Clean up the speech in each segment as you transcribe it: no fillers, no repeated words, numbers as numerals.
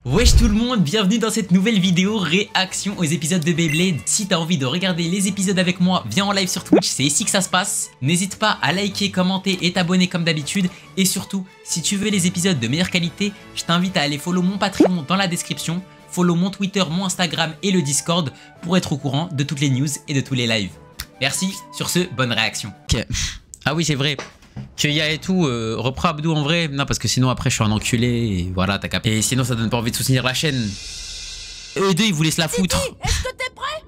Wesh tout le monde, bienvenue dans cette nouvelle vidéo réaction aux épisodes de Beyblade. Si t'as envie de regarder les épisodes avec moi, viens en live sur Twitch, c'est ici que ça se passe. N'hésite pas à liker, commenter et t'abonner comme d'habitude. Et surtout, si tu veux les épisodes de meilleure qualité, je t'invite à aller follow mon Patreon dans la description, follow mon Twitter, mon Instagram et le Discord pour être au courant de toutes les news et de tous les lives. Merci, sur ce, bonne réaction. Ok. Ah oui, c'est vrai. Kyoya et tout, reprends Abdou en vrai. Non, parce que sinon après je suis un enculé et voilà, t'as capté. Et sinon ça donne pas envie de soutenir la chaîne. Eux deux ils voulaient se la foutre. Titi, est-ce que t'es prêt?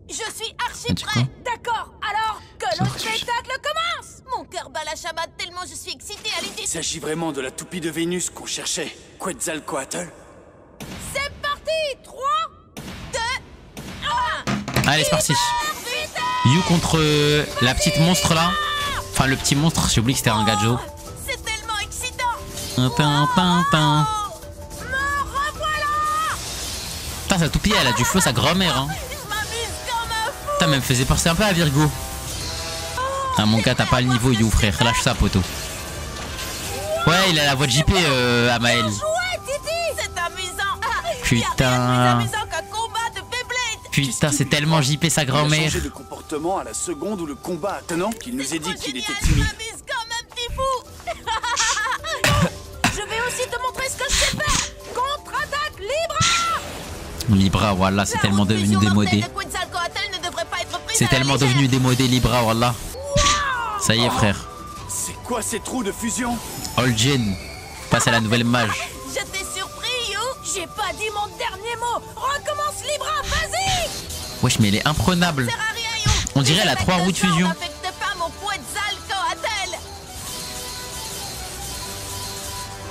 Je suis archi prêt. D'accord, alors que le spectacle commence. Mon cœur bat la chamade tellement je suis excitée à l'idée. Il s'agit vraiment de la toupie de Vénus qu'on cherchait. Quetzalcoatl. C'est parti. 3, 2, 1. Allez, c'est parti. You contre la petite monstre là. Enfin, le petit monstre, j'ai oublié que c'était un gadjo. C'est tellement excitant. Me revoilà. Putain, sa toupie, elle a du feu, sa grand-mère. Hein. Je m'amuse comme un fou. Putain, mais elle me faisait penser un peu à Virgo. Ah, mon gars, t'as pas le niveau, You, frère. Lâche ça, poteau. Ouais, il a la voix de JP, Amael. Ouais, Titi, c'est amusant. Putain. Y a rien de plus amusant qu'un combat de Beyblade. Putain, c'est tellement JP, sa grand-mère. Il a changé de comportement à la seconde où le combat attenant qu'il nous ait dit qu'il était Je timide. m'amuse comme un petit fou. Je vais aussi te montrer ce que je sais faire. Contre-attaque Libra. Libra, voilà, c'est tellement devenu démodé. C'est tellement devenu démodé, Libra, voilà. Ça y est, frère. C'est quoi ces trous de fusion? All Gen. Passe à la nouvelle mage. Je t'ai surpris, You. J'ai pas dit mon dernier mot. Recommence Libra, vas-y. Wesh, mais elle est imprenable. Ça sert à rien, You. On dirait elle a 3 roues de fusion. N'affecte pas mon Quetzalcoatl.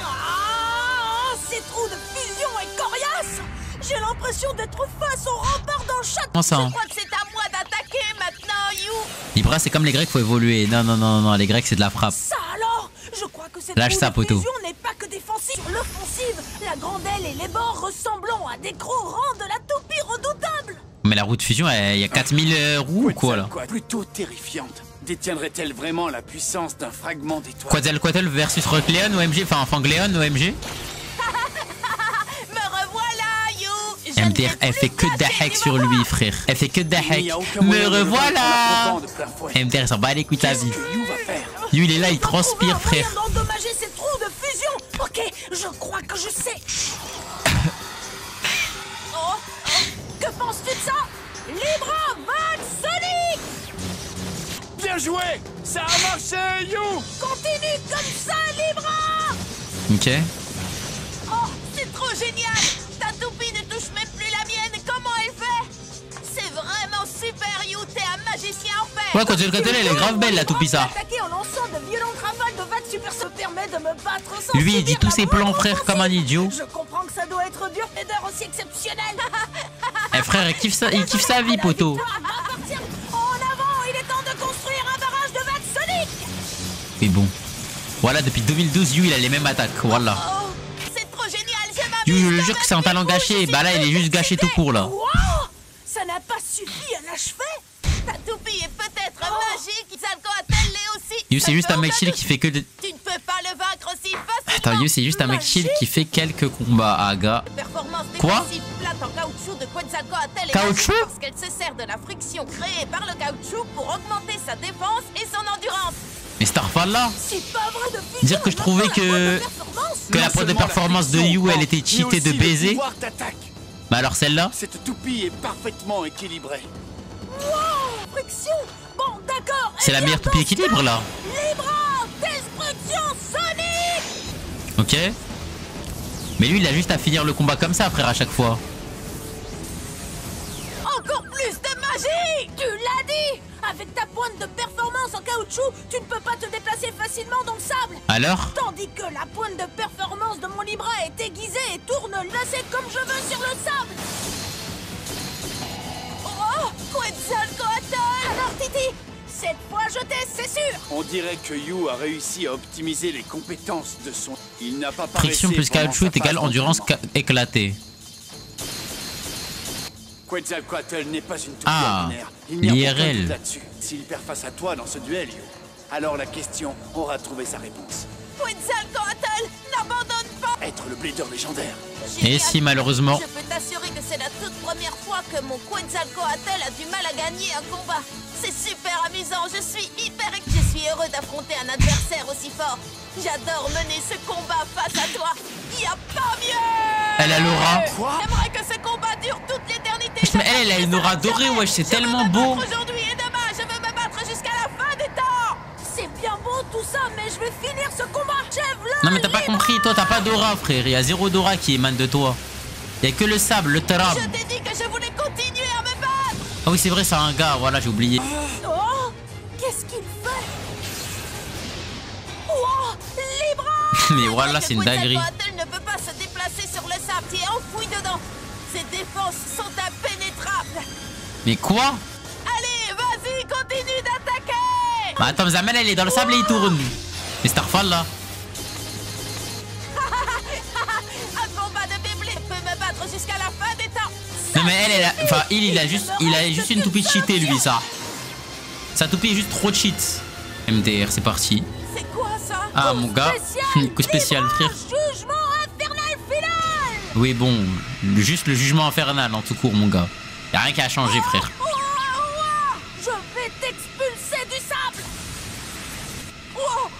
Ah, ces trous de fusion est coriace. J'ai l'impression d'être face au rempart d'un château. Comment ça, hein? Je crois que c'est à moi d'attaquer maintenant, You. Libra, c'est comme les Grecs, faut évoluer. Non, non, non, non, les Grecs, c'est de la frappe. Ça alors? Je crois que cette Lâche roue ça, de poteau. fusion n'est pas que défensive. Sur l'offensive, la grande aile et les bords ressemblant à des gros rangs de la toupie redoutable. Mais la roue de fusion, il y a 4000 roues ou quoi là? Plutôt terrifiante. Détiendrait-elle vraiment la puissance d'un fragment d'étoile? Quetzalcoatl versus Rockleon OMG, enfin Fangleon OMG. Me revoilà, You. MDR, elle fait que d'ahek sur lui, frère. Elle fait que d'ahek. Me revoilà. MDR, elle s'en bat les couilles ta vie. Que You va faire? Lui, il est là, il transpire, frère. D'endommager ces trous de fusion. Ok, je crois que je sais. Oh, que penses-tu de ça? Libra, vague Sonic. Bien joué! Ça a marché, You! Continue comme ça, Libra. Ok. Oh, c'est trop génial. Ta toupie ne touche même plus la mienne. Comment elle fait? C'est vraiment super, You. T'es un magicien en fait. Ouais, Quetzalcoatl, elle est grave belle, la toupie, ça. Attaquer en lançant de violentes rafales de vagues super se permet de me battre sans Lui, il dit subir tous la ses plans, moindre frère, comme un offensive. idiot. Je comprends que ça doit être dur, mais d'heure aussi exceptionnelle. Eh, frère, il kiffe sa vie, poteau. En avant, il est temps de construire un barrage de vagues soniques. Mais bon. Voilà, depuis 2012, You, il a les mêmes attaques. Voilà. Oh, c'est trop génial, j'aime You, je le jure que c'est un talent gâché. Bah là, il est juste gâché tout court, là. Wow, ça n'a pas suffi à l'achever. Ta toupie est peut-être magique, Quetzalcoatl l'est aussi. You, c'est juste un mec chill qui fait que de... Tu ne peux pas le vaincre aussi facilement. Attends, You, c'est juste un mec chill qui fait quelques combats, aga. Performance Quoi? défensive plate en caoutchouc de Quetzalcoatl est Caoutchouc? magique parce qu'elle se sert de la friction créée par le caoutchouc pour augmenter sa défense et son endurance. Mais Starfall là, C'est pas vrai de fusion, dire que je trouvais que la pointe de performance de You, elle était cheatée de baiser. Mais alors celle-là, Cette toupie est parfaitement équilibrée. Wow, friction. Bon, d'accord. c'est la meilleure toupie équilibre là. Libra, destruction sonique. Ok. Mais lui, il a juste à finir le combat comme ça, frère, à chaque fois. Encore plus de magie. Tu l'as dit. Avec ta pointe de performance en caoutchouc, tu ne peux pas te déplacer facilement dans le sable. Alors? Tandis que la pointe de performance de mon Libra est aiguisée et tourne lacée comme je veux sur le sable. Oh, Quetzalcoatl. Alors Titi, cette fois je t'ai, c'est sûr. On dirait que You a réussi à optimiser les compétences de son... Il n'a pas Friction plus caoutchouc est égale endurance éclatée. Quetzalcoatl n'est pas une toupie Ah, ordinaire. Il n'y a aucun l'IRL. doute là-dessus. S'il perd face à toi dans ce duel, You, alors la question aura trouvé sa réponse. Quetzalcoatl, n'abandonne pas. Être le blader légendaire, Et si malheureusement. Je peux t'assurer que c'est la toute première fois que mon Quetzalcoatl a du mal à gagner un combat. C'est super amusant, je suis heureux d'affronter un adversaire aussi fort. J'adore mener ce combat face à toi. Y a pas mieux. Elle a l'aura. J'aimerais que ce combat dure toute l'éternité. Mais elle a une aura dorée, wesh, c'est tellement beau. Aujourd'hui et demain, je veux me battre jusqu'à la fin des temps. C'est bien beau tout ça, mais je vais finir ce combat. Non mais t'as pas compris, toi t'as pas d'aura, frère. Il y a zéro d'aura qui émane de toi. Il y a que le sable, le tarab. Je t'ai dit que je voulais continuer à me battre. Ah oui, c'est vrai, c'est un gars, voilà, j'ai oublié. Oh, qu'est-ce qu'il fait? Oh, les bras. Mais voilà, c'est une dinguerie. Quetzalcoatl ne peut pas se déplacer sur le sable qui est enfoui dedans. Ses défenses sont impénétrables. Mais quoi? Allez, vas-y, continue d'attaquer. Bah attends, Zamel, elle est dans le sable et il tourne. Mais Starfall là. Un combat de Beyblade peut me battre jusqu'à la fin des temps. Non mais elle a... Enfin, il a juste une toupie cheatée, lui, ça. Sa toupie est juste trop cheat. MDR, c'est parti. C'est quoi ça? Ah, mon gars. Coup spécial, frère. Jugement infernal final. Oui, bon. Juste le jugement infernal, en tout court, mon gars. Y'a rien qui a changé, frère. Je vais t'expulser du sable. Oh,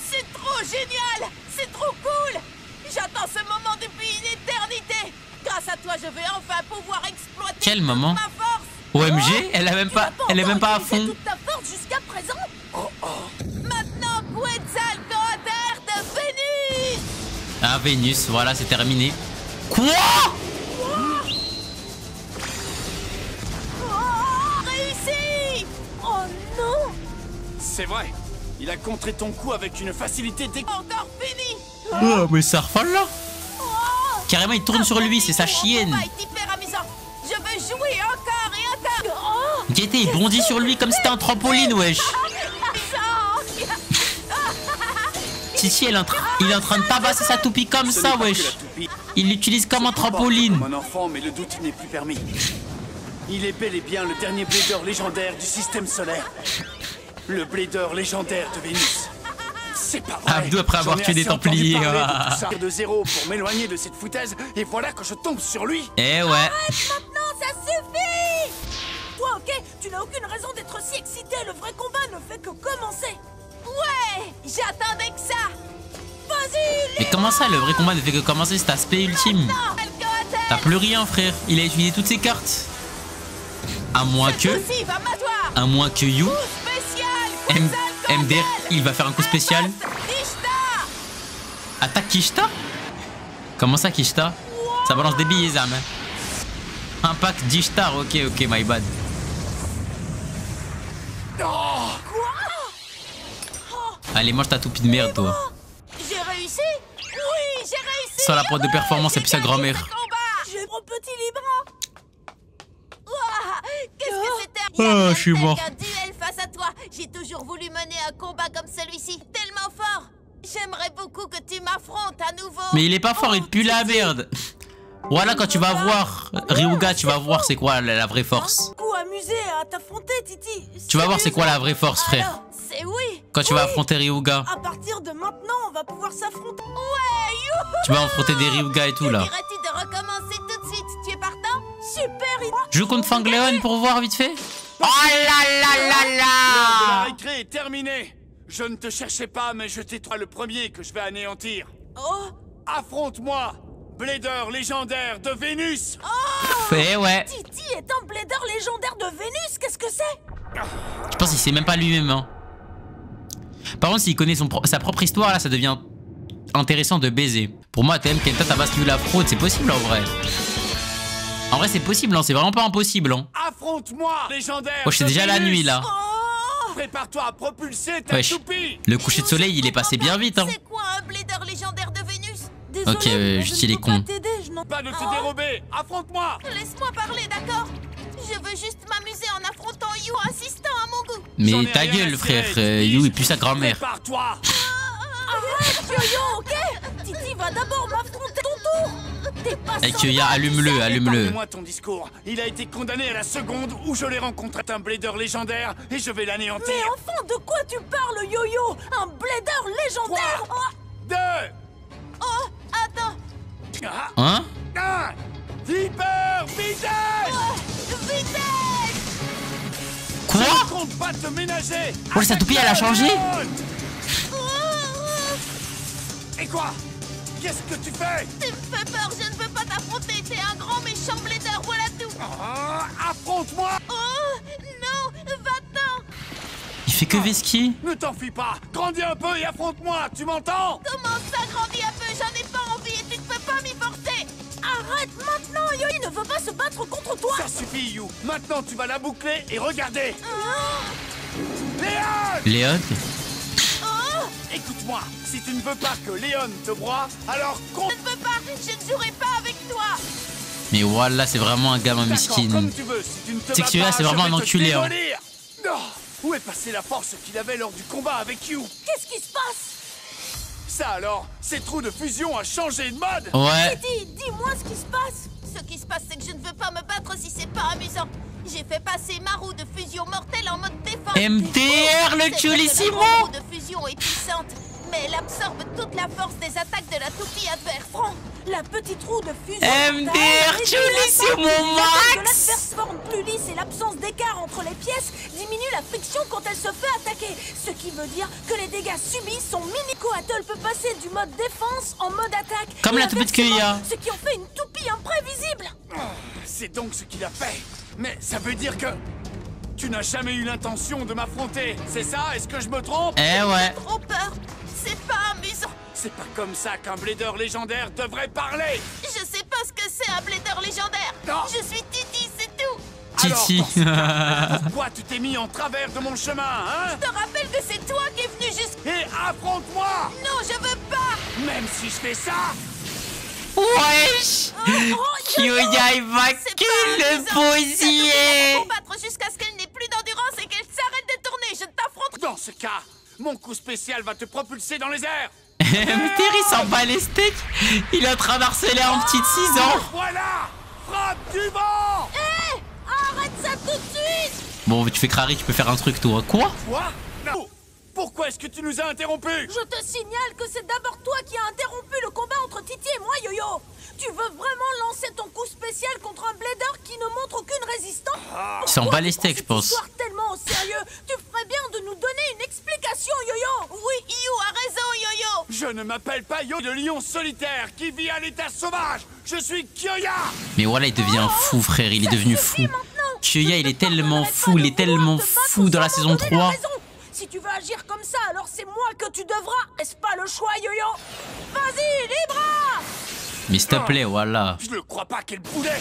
c'est trop génial. C'est trop cool. J'attends ce moment depuis une éternité. Grâce à toi, je vais enfin pouvoir exploiter Quel moment? ma force. OMG, elle est même pas à fond. Toute ta force jusqu'à présent. Maintenant, Quetzalcoatl de Vénus. Ah, Vénus, voilà, c'est terminé. Quoi? Réussi. Oh non. C'est vrai. Il a contré ton coup avec une facilité Encore fini. Oh, mais ça refale là. Carrément, il tourne sur lui, c'est sa chienne. Le combat est hyper amusant. Je veux jouer encore et encore. Gaieté, il bondit sur lui comme si c'était un trampoline, wesh. Titi, il est en train de tabasser sa toupie comme ça, wesh. Il l'utilise comme un trampoline. Mon enfant, mais le doute n'est plus permis. Il est bel et bien le dernier blader légendaire du système solaire. Le blader légendaire de Vénus. C'est pas vrai. Abdou après avoir tué des Templiers. De zéro pour m'éloigner de cette foutaise et voilà que je tombe sur lui. Eh ouais. Maintenant, ça suffit. Toi, ok, tu n'as aucune raison d'être si excité. Le vrai combat ne fait que commencer. Ouais, j'attendais que ça. Vas-y. Mais comment ça, le vrai combat ne fait que commencer, cet aspect ultime? T'as plus rien, frère. Il a utilisé toutes ses cartes. À moins que You. MDR, il va faire un coup spécial. Attaque Kishta? Comment ça, Kishta? Ça balance des billets, Zam. Impact Dishtar, ok, my bad. Allez, mange ta toupie de merde, toi. J'ai réussi. Oui, j'ai réussi. Sans la prod de performance et puis sa grand-mère. J'ai mon petit libre. Qu'est-ce que c'était? Oh, je suis mort. Un duel face à toi. J'ai toujours voulu mener un combat comme celui-ci, tellement fort. J'aimerais beaucoup que tu m'affrontes à nouveau. Mais il est pas fort, il pue la merde. Voilà, quand tu vas voir Ryuga, tu vas voir c'est quoi la vraie force. Beaucoup amusé à t'affronter, Titi. Tu vas voir c'est quoi la vraie force, frère. C'est oui. Quand tu vas affronter Ryuga. À partir de maintenant, on va pouvoir s'affronter. Ouais, youhou. Tu vas affronter des Ryuga et tout là. Dirais-tu de recommencer tout de suite? Tu es partant? Super. Je joue contre Fangleon pour voir vite fait. Oh là là là La là. récré est terminée. Je ne te cherchais pas, mais je t'ai toi le premier que je vais anéantir. Oh. Affronte-moi, blader légendaire de Vénus. Eh ouais. Titi est un blader légendaire de Vénus. Qu'est-ce que c'est? Je pense qu'il sait même pas lui-même. Hein. Par contre, s'il connaît sa propre histoire, là, ça devient intéressant de baiser. Pour moi, TM Kenta tabasque la fraude, c'est possible en vrai. En vrai, c'est possible, hein. C'est vraiment pas impossible. Hein. Affronte-moi, légendaire. Oh, c'est déjà la nuit là. Prépare-toi à propulser ta toupie. Le coucher de soleil, il est passé bien vite. Hein. C'est quoi un blader légendaire de Vénus? Ok, juste il est con. Pas de te dérober. Affronte-moi. Laisse-moi parler, d'accord? Je veux juste m'amuser en affrontant You, insistant à mon goût. Mais ta gueule, frère. You, il pue sa grand-mère. Prépare-toi. Arrête, Yo-Yo, ok? Titi va d'abord m'affronter ton tour. Avec Yoya, allume-le, allume-le. Moi ton discours. Il a été condamné à la seconde où je l'ai rencontré. Un blader légendaire et je vais l'anéantir. Mais enfin, de quoi tu parles, Yo-Yo? Un blader légendaire? 2. Oh, attends. Hein? Hyper vitesse! Vitesse! Quoi? Je compte pas te ménager! Oh, sa toupie, elle a changé? Et quoi? Qu'est-ce que tu fais? Tu me fais peur, je ne veux pas t'affronter. T'es un grand méchant blader, voilà tout. Affronte-moi! Oh, non, va-t'en. Il fait que vesquier. Ne t'enfuis pas! Grandis un peu et affronte-moi! Tu m'entends? Comment ça grandit un peu? J'en ai pas envie et tu ne peux pas m'y forcer. Arrête maintenant, Yoi ne veut pas se battre contre toi. Ça suffit, You! Maintenant, tu vas la boucler et regarder! Léon! Léon? Écoute-moi, si tu ne veux pas que Léon te broie, alors Je ne veux pas, je ne jouerai pas avec toi. Mais voilà, c'est vraiment un gamin miskin. comme tu veux, si tu ne te C'est que bats celui-là, pas, c'est vraiment je vais un te enculé, hein. démolir. Oh, où est passée la force qu'il avait lors du combat avec You? Qu'est-ce qui se passe? Ça alors, ces trous de fusion a changé de mode? Ouais. Dis-moi ce qui se passe. Ce qui se passe, c'est que je ne veux pas me battre si c'est pas amusant. J'ai fait passer ma roue de fusion mortelle en mode défense. MDR, le Chulissimo! La roue de fusion est puissante, mais elle absorbe toute la force des attaques de la toupie adverse. Franck, la petite roue de fusion MDR, Chulissimo que max! l'adverse forme plus lisse et l'absence d'écart entre les pièces diminue la friction quand elle se fait attaquer. Ce qui veut dire que les dégâts subis sont mini. Coatl peut passer du mode défense en mode attaque. Comme Et la toupie de Kuya. Ce qui en fait une toupie imprévisible. C'est donc ce qu'il a fait. Mais ça veut dire que tu n'as jamais eu l'intention de m'affronter, c'est ça? Est-ce que je me trompe? Eh ouais. Trop peur. C'est pas amusant. C'est pas comme ça qu'un blader légendaire devrait parler. Je sais pas ce que c'est un blader légendaire. Non. Je suis Titi, c'est tout. Titi. Alors, dans ce cas, pourquoi tu t'es mis en travers de mon chemin, hein? Je te rappelle que c'est toi qui es venu jusqu'à... Et affronte-moi! Non, je veux pas. Même si je fais ça, Wesh! Kuya, il va kill le posier! Combattre jusqu'à ce qu'elle n'ait plus d'endurance et qu'elle s'arrête de tourner. Je t'affronte. dans ce cas, mon coup spécial va te propulser dans les airs. Terry s'en bat les steaks. Il est en train d'harceler un petit de 6 ans. Voilà! Frappe du vent! Hé, arrête ça tout de suite. Bon, tu fais crari, tu peux faire un truc toi. Quoi? Quoi? Non! Pourquoi est-ce que tu nous as interrompus? Je te signale que c'est d'abord toi qui as interrompu le combat entre Titi et moi, Yo-Yo. Tu veux vraiment lancer ton coup spécial contre un blader qui ne montre aucune résistance? Il s'en bat les steaks, je pense. Cette histoire tellement au sérieux, tu ferais bien de nous donner une explication, Yo-Yo. Oui, You a raison, Yo-Yo. Je ne m'appelle pas Yo, le lion solitaire qui vit à l'état sauvage. Je suis Kyoya. Mais voilà, il devient fou, frère. Il est devenu fou. Kuya, il est tellement fou. Il est tellement fou dans la saison 3. Si tu veux agir comme ça, alors c'est moi que tu devras. Est-ce pas le choix, Yo-Yo? Vas-y, libre! Mais s'il te plaît, voilà. Je ne crois pas qu'elle voulait.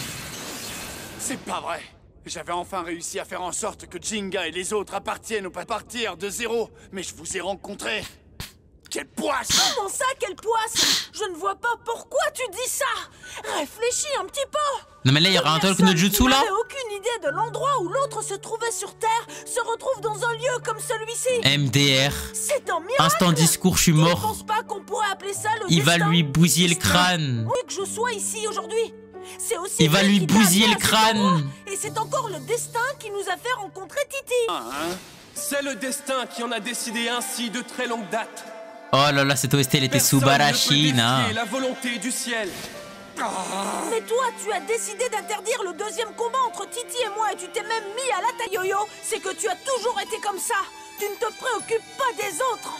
C'est pas vrai. J'avais enfin réussi à faire en sorte que Jinga et les autres appartiennent au pas partir de zéro. Mais je vous ai rencontré. Quelle poisse! Comment ça, quelle poisse? Je ne vois pas pourquoi tu dis ça. Réfléchis un petit peu. Non mais là, il y aura un talk no jutsu là? Personne qui n'avait aucune idée de l'endroit où l'autre se trouvait sur Terre se retrouve dans un lieu comme celui-ci. MDR. C'est un miracle. Instant discours, je suis Tu ne mort. penses pas qu'on pourrait appeler ça le Il va destin? lui bousiller le crâne. Oui, que je sois ici aujourd'hui. C'est aussi Il va lui lui qui t'a bousiller amené le à cet endroit. crâne. Et c'est encore le destin qui nous a fait rencontrer Titi. C'est le destin qui en a décidé ainsi de très longue date. Oh là là, cette OST, elle était Personne Subarashi, ne peut hein. défier la volonté du ciel. Mais toi, tu as décidé d'interdire le deuxième combat entre Titi et moi et tu t'es même mis à la taille Yo-Yo. C'est que tu as toujours été comme ça. Tu ne te préoccupes pas des autres.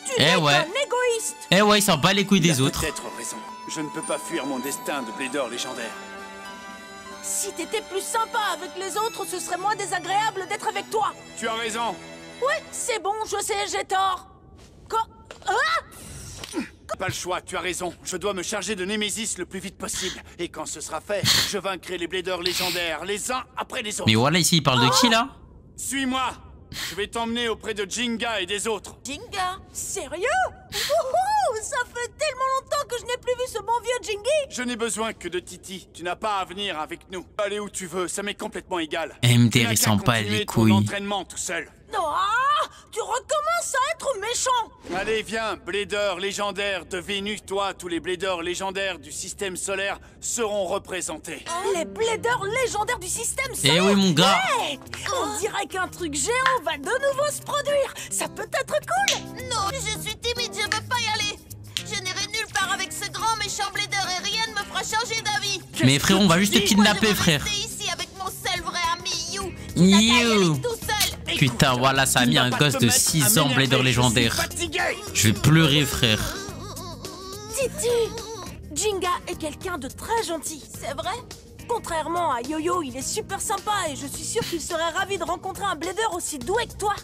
Tu n'es ouais. qu'un égoïste. Eh ouais, il s'en bat les couilles des autres. Peut-être raison. Je ne peux pas fuir mon destin de blader légendaire. Si t'étais plus sympa avec les autres, ce serait moins désagréable d'être avec toi. Tu as raison. Ouais, c'est bon, je sais, j'ai tort. Quoi? Ah! Pas le choix, tu as raison. Je dois me charger de Némésis le plus vite possible. Et quand ce sera fait, je vaincrai les bladers légendaires, les uns après les autres. Mais voilà, ici, il parle de qui là? Suis-moi. Je vais t'emmener auprès de Jinga et des autres. Jinga? Sérieux? Wouhou! Ça fait tellement longtemps que je n'ai plus vu ce bon vieux Jingy. Je n'ai besoin que de Titi. Tu n'as pas à venir avec nous. Allez où tu veux, ça m'est complètement égal. MDR, Tu n'as il qu'à s'en bat continuer les ton couilles. entraînement tout seul. Ah! Tu recommences à être méchant. Allez, viens, blader légendaire de Vénus. Toi, tous les bladers légendaires du système solaire seront représentés. Les bladers légendaires du système solaire. Eh oui, mon gars. Hey, on dirait qu'un truc géant va de nouveau se produire. Ça peut être cool. Non, je suis timide, je veux pas y aller. Je n'irai nulle part avec ce grand méchant blader et rien ne me fera changer d'avis. Mais frérot, on va juste te kidnapper, frère. Je vais rester ici avec mon seul vrai ami, You. You. Tout seul. Putain, voilà, ça a mis un gosse de 6 ans Blader légendaire. Je vais pleurer, frère. Titi, Jinga est quelqu'un de très gentil. C'est vrai? Contrairement à Yo-Yo, il est super sympa et je suis sûre qu'il serait ravi de rencontrer un Blader aussi doué que toi.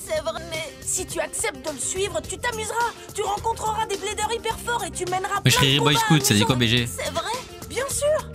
C'est vrai, mais... Si tu acceptes de le suivre, tu t'amuseras. Tu rencontreras des Bladers hyper forts et tu mèneras Moi, plein je serais de Boy combats Scout, ça dit amusants. quoi, BG? C'est vrai? Bien sûr.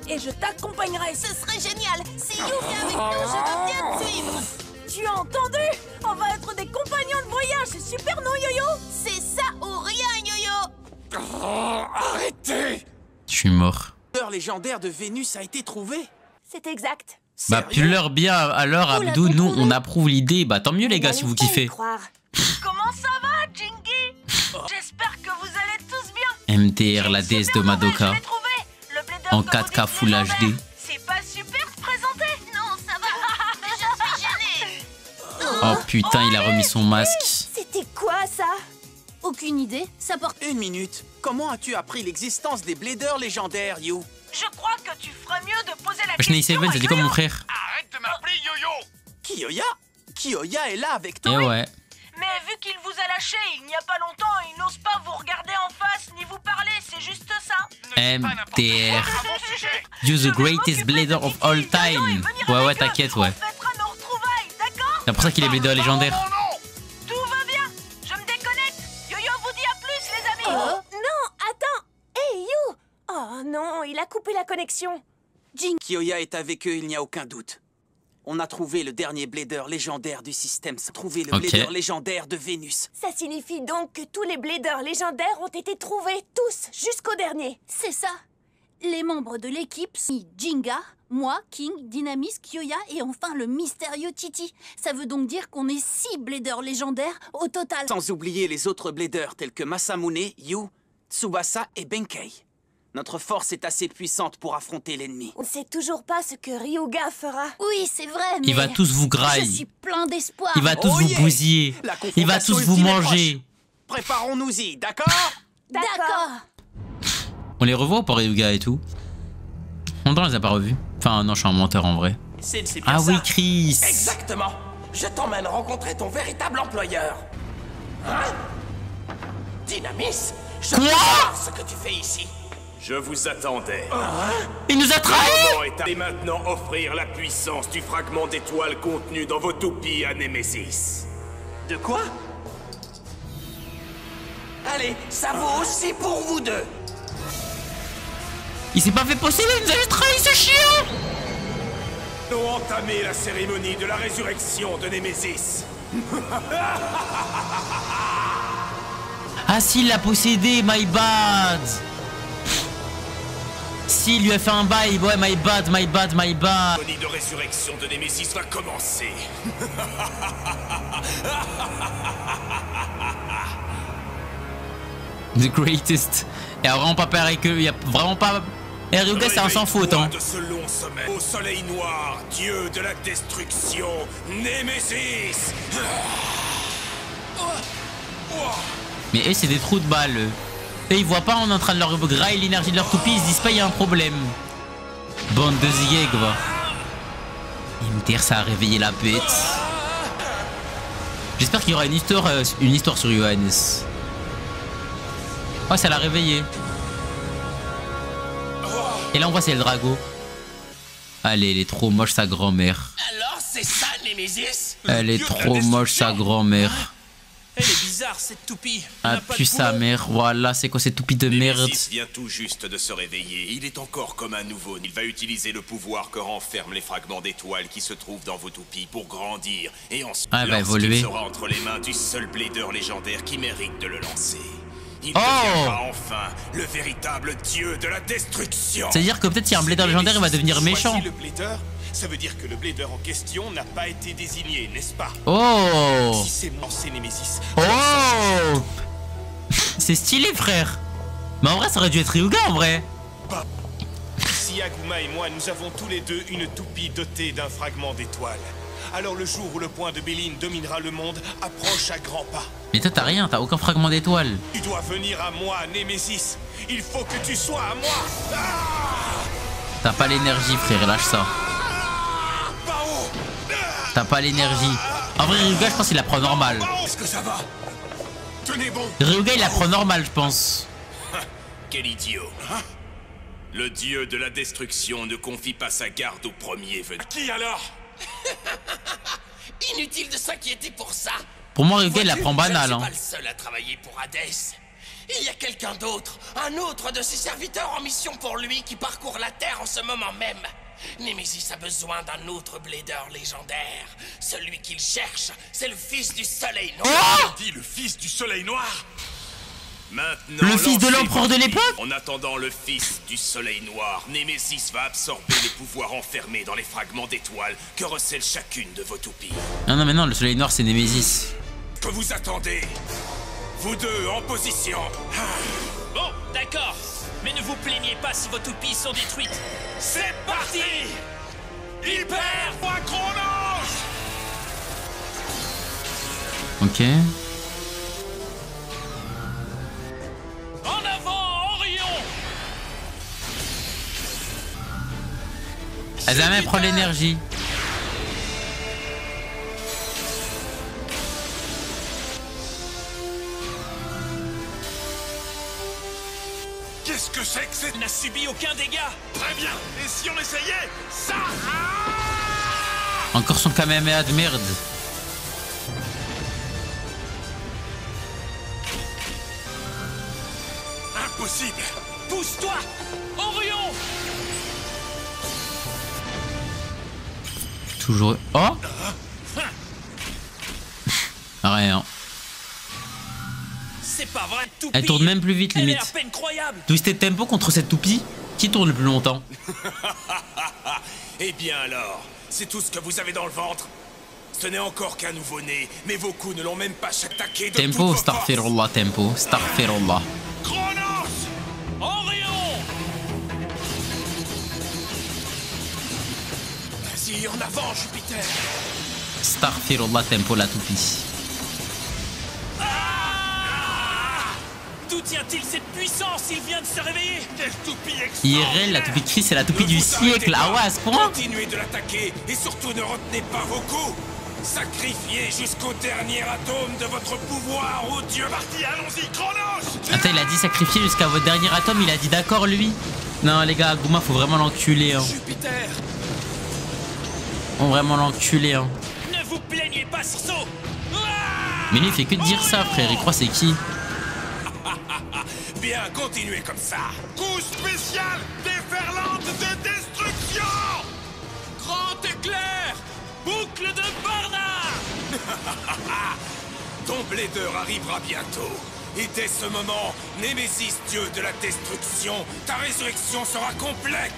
Et je t'accompagnerai. Ce serait génial. Si You vient avec nous, je veux bien te suivre. Tu as entendu? On va être des compagnons de voyage, c'est super, non, Yo-Yo? C'est ça ou rien, Yo-Yo. Oh, arrêtez! Je suis mort. L'heure légendaire de Vénus a été trouvée. C'est exact. Bah, Sérieux? pleure bien, alors Vous Abdou, l'avez nous, trouvé? on approuve l'idée. Bah, tant mieux, les gars, si vous kiffez. Comment ça va, Jingy? J'espère que vous allez tous bien. MTR, la déesse de Madoka. Je l'ai trouvé. Le Blader En que 4K vous dites Full légendaire. HD. C'est pas super de présenter? Non, ça va. Mais je suis gênée. Oh putain, il a remis son masque. C'était quoi, ça? Aucune idée. Ça porte... Une minute. Comment as-tu appris l'existence des Bladers légendaires, You? Je crois que tu ferais mieux de poser la Wesh, question. Seven, ça dit quoi, mon frère? Arrête de m'appeler Yo-Yo! Kiyoya? Kiyoya est là avec Eh toi. ouais. Mais vu qu'il vous a lâché il n'y a pas longtemps, il n'ose pas vous regarder en face ni vous parler, c'est juste ça. MTR. Mon sujet! You the Je vais greatest m'occuper Blader de of Titi, all Yo-Yo, et time. venir Ouais, avec ouais, eux. t'inquiète, ouais. On fêtera nos retrouvailles, d'accord? C'est pour ça qu'il est Blader légendaire. Non, non! Tout va bien. Je me déconnecte. Yo-Yo vous dit à plus, les amis. Oh. Non, attends. Hey, You. Oh non, il a coupé la connexion. Kiyoya est avec eux, il n'y a aucun doute. On a trouvé le dernier Blader légendaire du système. Trouvé le Ok. Blader légendaire de Vénus. Ça signifie donc que tous les Bladers légendaires ont été trouvés, tous, jusqu'au dernier. C'est ça. Les membres de l'équipe sont Jinga, moi, King, Dynamis, Kiyoya et enfin le mystérieux Titi. Ça veut donc dire qu'on est 6 Bladers légendaires au total. Sans oublier les autres Bladers tels que Masamune, You, Tsubasa et Benkei. Notre force est assez puissante pour affronter l'ennemi. On ne sait toujours pas ce que Ryuga fera. Oui, c'est vrai, mais... Il va tous vous Je grailler. suis plein d'espoir. Il va tous Oh vous yeah. bousiller. La Il va confrontation tous vous ultime est manger. proche. Préparons-nous-y, d'accord? D'accord. On les revoit ou pas, Ryuga et tout? On ne les a pas revus. Enfin, non, je suis un menteur en vrai. C'est bien Ah ça. oui, Chris. Exactement. Je t'emmène rencontrer ton véritable employeur. Hein? Dynamis, je Quoi? veux voir ce que tu fais ici. Je vous attendais. Il nous a trahis. Comment est et maintenant offrir la puissance du fragment d'étoile contenu dans vos toupies à Némésis. De quoi? Allez, ça vaut aussi pour vous deux. Il s'est pas fait posséder, il nous a juste trahi, ce chien. Nous allons entamer la cérémonie de la résurrection de Némésis. Ah, s'il l'a possédé, my bad. S'il lui a fait un bail, ouais, my bad, my bad, my bad. La cérémonie de résurrection de Némésis va commencer. The greatest. Il y a vraiment pas pareil que. Il y a vraiment pas. Et Ryuga, c'est un sans faute, hein. De ce long sommeil, au soleil noir, dieu de la destruction, Némésis. Mais eux, c'est des trous de balles. Et ils voient pas, on est en train de leur grailler l'énergie de leur toupie, ils se disent pas, il y a un problème. Bande de ziègres. MTR, ça a réveillé la bête. J'espère qu'il y aura une histoire sur Johannes. Oh, ça l'a réveillé. Et là, on voit, c'est le drago. Allez, elle est trop moche, sa grand-mère. Alors, c'est ça, Némésis? Elle est trop moche, sa grand-mère. Elle est bizarre, cette toupie. Ah, pue sa mère. Voilà, c'est quoi cette toupie de merde? Némésis vient tout juste de se réveiller. Il est encore comme un nouveau. Il va utiliser le pouvoir que renferment les fragments d'étoiles qui se trouvent dans vos toupies pour grandir. Et ensuite, Ah, va lorsqu'il évoluer. sera entre les mains du seul Blader légendaire qui mérite de le lancer. Il Oh! deviendra enfin le véritable dieu de la destruction. C'est-à-dire que peut-être s'il y a un Blader légendaire, il va devenir méchant. Voici le Blader, ça veut dire que le Blader en question n'a pas été désigné, n'est-ce pas? Oh! Si c'est lancé Némésis. Oh! C'est stylé, frère. Mais en vrai, ça aurait dû être Ryuga, en vrai. Si Aguma et moi, nous avons tous les deux une toupie dotée d'un fragment d'étoile. alors le jour où le point de Béline dominera le monde approche à grands pas. Mais toi t'as rien, t'as aucun fragment d'étoile. Tu dois venir à moi, Némésis. Il faut que tu sois à moi. T'as pas l'énergie frère, lâche ça. T'as pas l'énergie. En vrai Ryuga je pense qu'il la prend normal. Est-ce que ça va? Tenez bon. Ryuga il la prend normal je pense. Quel idiot. Le dieu de la destruction ne confie pas sa garde au premier venu. Qui alors? Inutile de s'inquiéter pour ça. Pour moi Ryuga il la prend banal Je ne hein. suis pas le seul à travailler pour Hadès. Il y a quelqu'un d'autre, un autre de ses serviteurs en mission pour lui qui parcourt la Terre en ce moment même. Némésis a besoin d'un autre Blader légendaire. Celui qu'il cherche, c'est le fils du Soleil Noir. Dit le fils du Soleil Noir. Maintenant, Le fils de lancez l'empereur de vos l'époque. pieds. En attendant le fils du Soleil Noir, Némésis va absorber le pouvoir enfermé dans les fragments d'étoiles que recèle chacune de vos toupies. Non mais non, le soleil noir c'est Némésis. Que vous attendez? Vous deux en position. Bon, d'accord. Mais ne vous plaignez pas si vos toupies sont détruites. C'est parti. Hyper voix Chronos. Ok. En avant, Orion! Elle va même prendre l'énergie. Qu'est-ce que c'est que c'est? N'a subi aucun dégât. Très bien. Et si on essayait ça? Encore son Kamehameha de merde. Impossible. Pousse-toi! Orion! Toujours. Oh! Rien. C'est pas vrai, toupie. Elle tourne même plus vite Elle est limite. à peine croyable. Twisted Tempo contre cette toupie. Qui tourne le plus longtemps? Eh bien alors, c'est tout ce que vous avez dans le ventre? Ce n'est encore qu'un nouveau-né, mais vos coups ne l'ont même pas attaqué de Tempo, toutes vos Starfirullah, Tempo, Starfirullah. Chronos. Orion! Vas-y, en avant, Jupiter. Starfirullah, Tempo, la toupie. D'où tient-il cette puissance? Il vient de se réveiller. Quelle toupie IRL, la toupie de Chris, c'est la toupie du siècle. Ah ouais, à ce point? Continuez de l'attaquer et surtout ne retenez pas vos coups. Sacrifiez jusqu'au dernier atome de votre pouvoir au dieu. Parti, allons-y, Chronos. Attends, il a dit sacrifier jusqu'à votre dernier atome, il a dit d'accord lui? Non les gars, Aguma faut vraiment l'enculer hein. Jupiter. Faut vraiment l'enculer hein. Ne vous plaignez pas, Sursaut. Mais lui il fait que de dire ça frère, il croit c'est qui? Bien, continuez comme ça. Coup spécial, déferlante de destruction. Grand éclair! Boucle de Barnard! Ton Blader arrivera bientôt. Et dès ce moment, Némésis, dieu de la destruction, ta résurrection sera complète.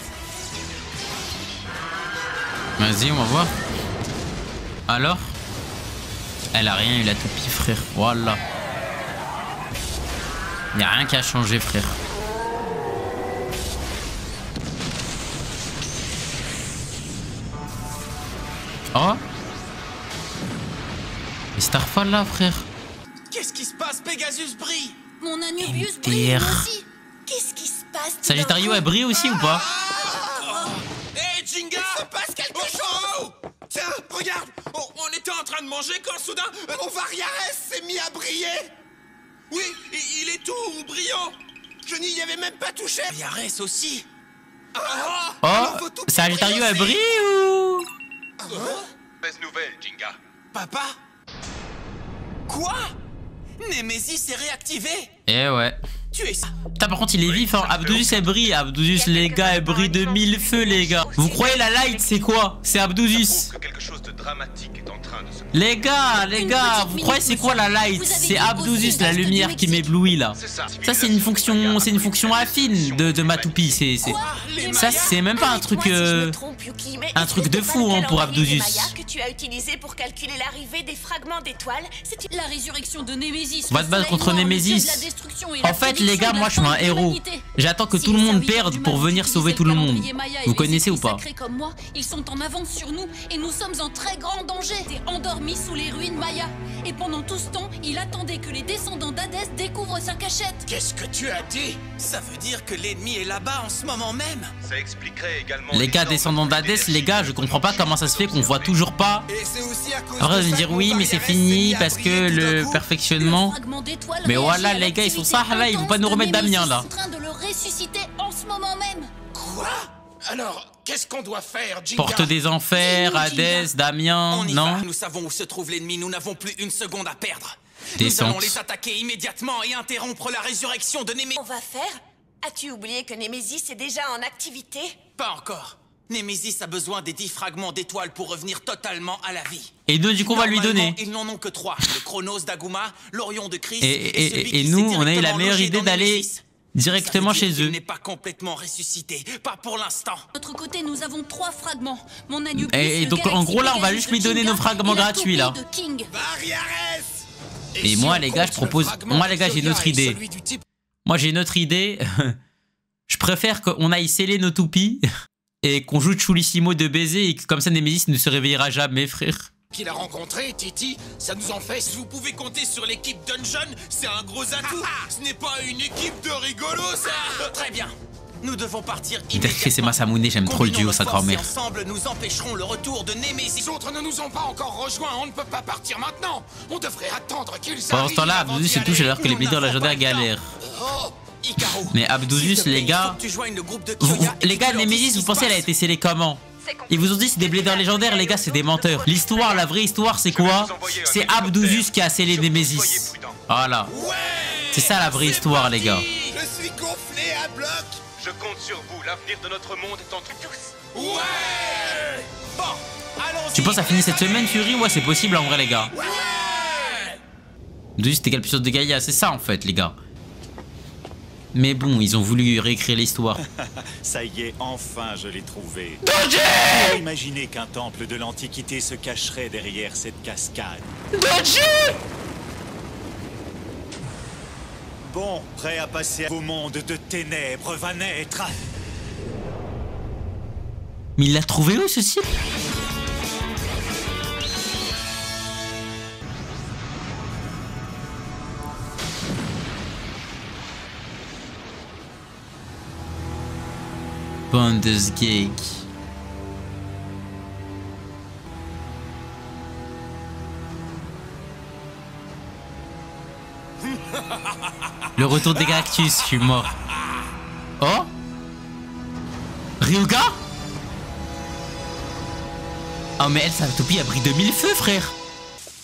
Vas-y, on va voir. Alors? Elle a rien eu la toupie frère, voilà. Y'a rien qui a changé frère. Oh? Mais Starfall là frère. Qu'est-ce qui se passe? Pegasus brille. Mon Anubius brille MDR. aussi. Qu'est-ce qui se passe? Sagittario elle brille aussi ou pas? Hé, Jinga! Il se passe quelque chose! Tiens, regarde! On était en train de manger quand soudain, mon Variares s'est mis à briller! Oui, il est tout brillant! Je n'y avais même pas touché! Variares aussi! Oh, Sagittario elle brille ou? Mauvaise nouvelle, Jinga. Papa? Quoi? Némésis est réactivé! Eh ouais. Tu es... Putain par contre il est vif hein. Abdouzus elle brille. Abdouzus les gars elle brille de 1000 feux les gars. Vous croyez la light c'est quoi? C'est Abdouzus. Quelque chose de dramatique est en train de se... Les gars, vous croyez c'est quoi la light? C'est Abdouzus la lumière qui m'éblouit là. Ça c'est une fonction affine de ma toupie. Ça c'est même pas un truc de fou hein, pour Abdouzus. tu as utilisé pour calculer l'arrivée des fragments d'étoiles, c'est la résurrection de Némésis. On va se battre contre Némésis. En fait, les gars, moi je suis un héros. J'attends que tout le monde perde pour venir sauver tout le monde. Vous connaissez ou pas? Comme moi, ils sont en avance sur nous et nous sommes en très grand danger. T'es endormi sous les ruines Maya. Et pendant tout ce temps, il attendait que les descendants d'Hadès découvrent sa cachette. Qu'est-ce que tu as dit? Ça veut dire que l'ennemi est là-bas en ce moment même. Ça expliquerait également... Les gars, descendants d'Hadès, les gars, je comprends pas comment ça se fait qu'on voit toujours pas. Après, je vais me dire oui, mais c'est fini parce que le perfectionnement. Mais voilà, les gars, ils sont ça là, ils vont pas nous remettre Damien là. En train de le ressusciter en ce moment même. Quoi? Alors, qu'est-ce qu'on doit faire, Jinga? Porte des enfers, Hadès, Damien, On y non? va. Nous savons où se trouve l'ennemi, nous n'avons plus une seconde à perdre. Descente. Nous allons les attaquer immédiatement et interrompre la résurrection de Némésis. On va faire? As-tu oublié que Némésis est déjà en activité? Pas encore. Némésis a besoin des 10 fragments d'étoiles pour revenir totalement à la vie. Et nous, du coup, on va lui donner. Ils n'en ont que 3. Le Chronos d'Aguma, l'Orion de Chris Et nous, on a eu la meilleure idée d'aller directement chez eux. Il n'est pas complètement ressuscité, pas pour l'instant. De notre côté, nous avons 3 fragments. Mon Anubis, Et donc, en gros, là, on va juste lui donner nos fragments gratuits, là. Et moi, les gars, je propose... Moi, les gars, j'ai une autre idée. Moi, j'ai une autre idée. Je préfère qu'on aille sceller nos toupies et qu'on joue Chulissimo de baiser et que comme ça, Némésis ne se réveillera jamais, frère. Qu'il a rencontré, Titi, ça nous en fait. Si vous pouvez compter sur l'équipe Dungeon, c'est un gros atout. Ce n'est pas une équipe de rigolos, ça. Très bien. Nous devons partir immédiatement. C'est Masamune, j'aime trop le duo, sa grand-mère. Ensemble, nous empêcherons le retour de Némésis. Les autres ne nous ont pas encore rejoints, on ne peut pas partir maintenant. On devrait attendre qu'ils arrivent. Pendant ce temps-là, Abdouzus se touche alors que les bleeders légendaires galèrent. Mais Abdouzus, les gars... Les gars, Némésis, vous pensez elle a été scellée comment? Ils vous ont dit c'est des bleeders légendaires, les gars, c'est des menteurs. L'histoire, la vraie histoire, c'est quoi? C'est Abdouzus qui a scellé Némésis. Voilà. C'est ça la vraie histoire, les gars. Je suis gonflé à bloc. Je compte sur vous, l'avenir de notre monde est entre tous. Ouais. Bon, allons-y. Tu penses que ça finit cette semaine, Fury? Ouais, c'est possible en vrai, les gars. Abdouzus, c'était quelle puissance de Gaïa? C'est ça, en fait, les gars. Mais bon, ils ont voulu réécrire l'histoire. Ça y est, enfin je l'ai trouvé. Doji! Imaginez qu'un temple de l'Antiquité se cacherait derrière cette cascade. Doji! Bon, prêt à passer au monde de ténèbres va naître. Mais il l'a trouvé où, ceci? Bundesgeek. Le retour des Galactus, je suis mort. Oh? Ryuga? Oh mais elle, sa toupie a brillé de 1000 feux, frère.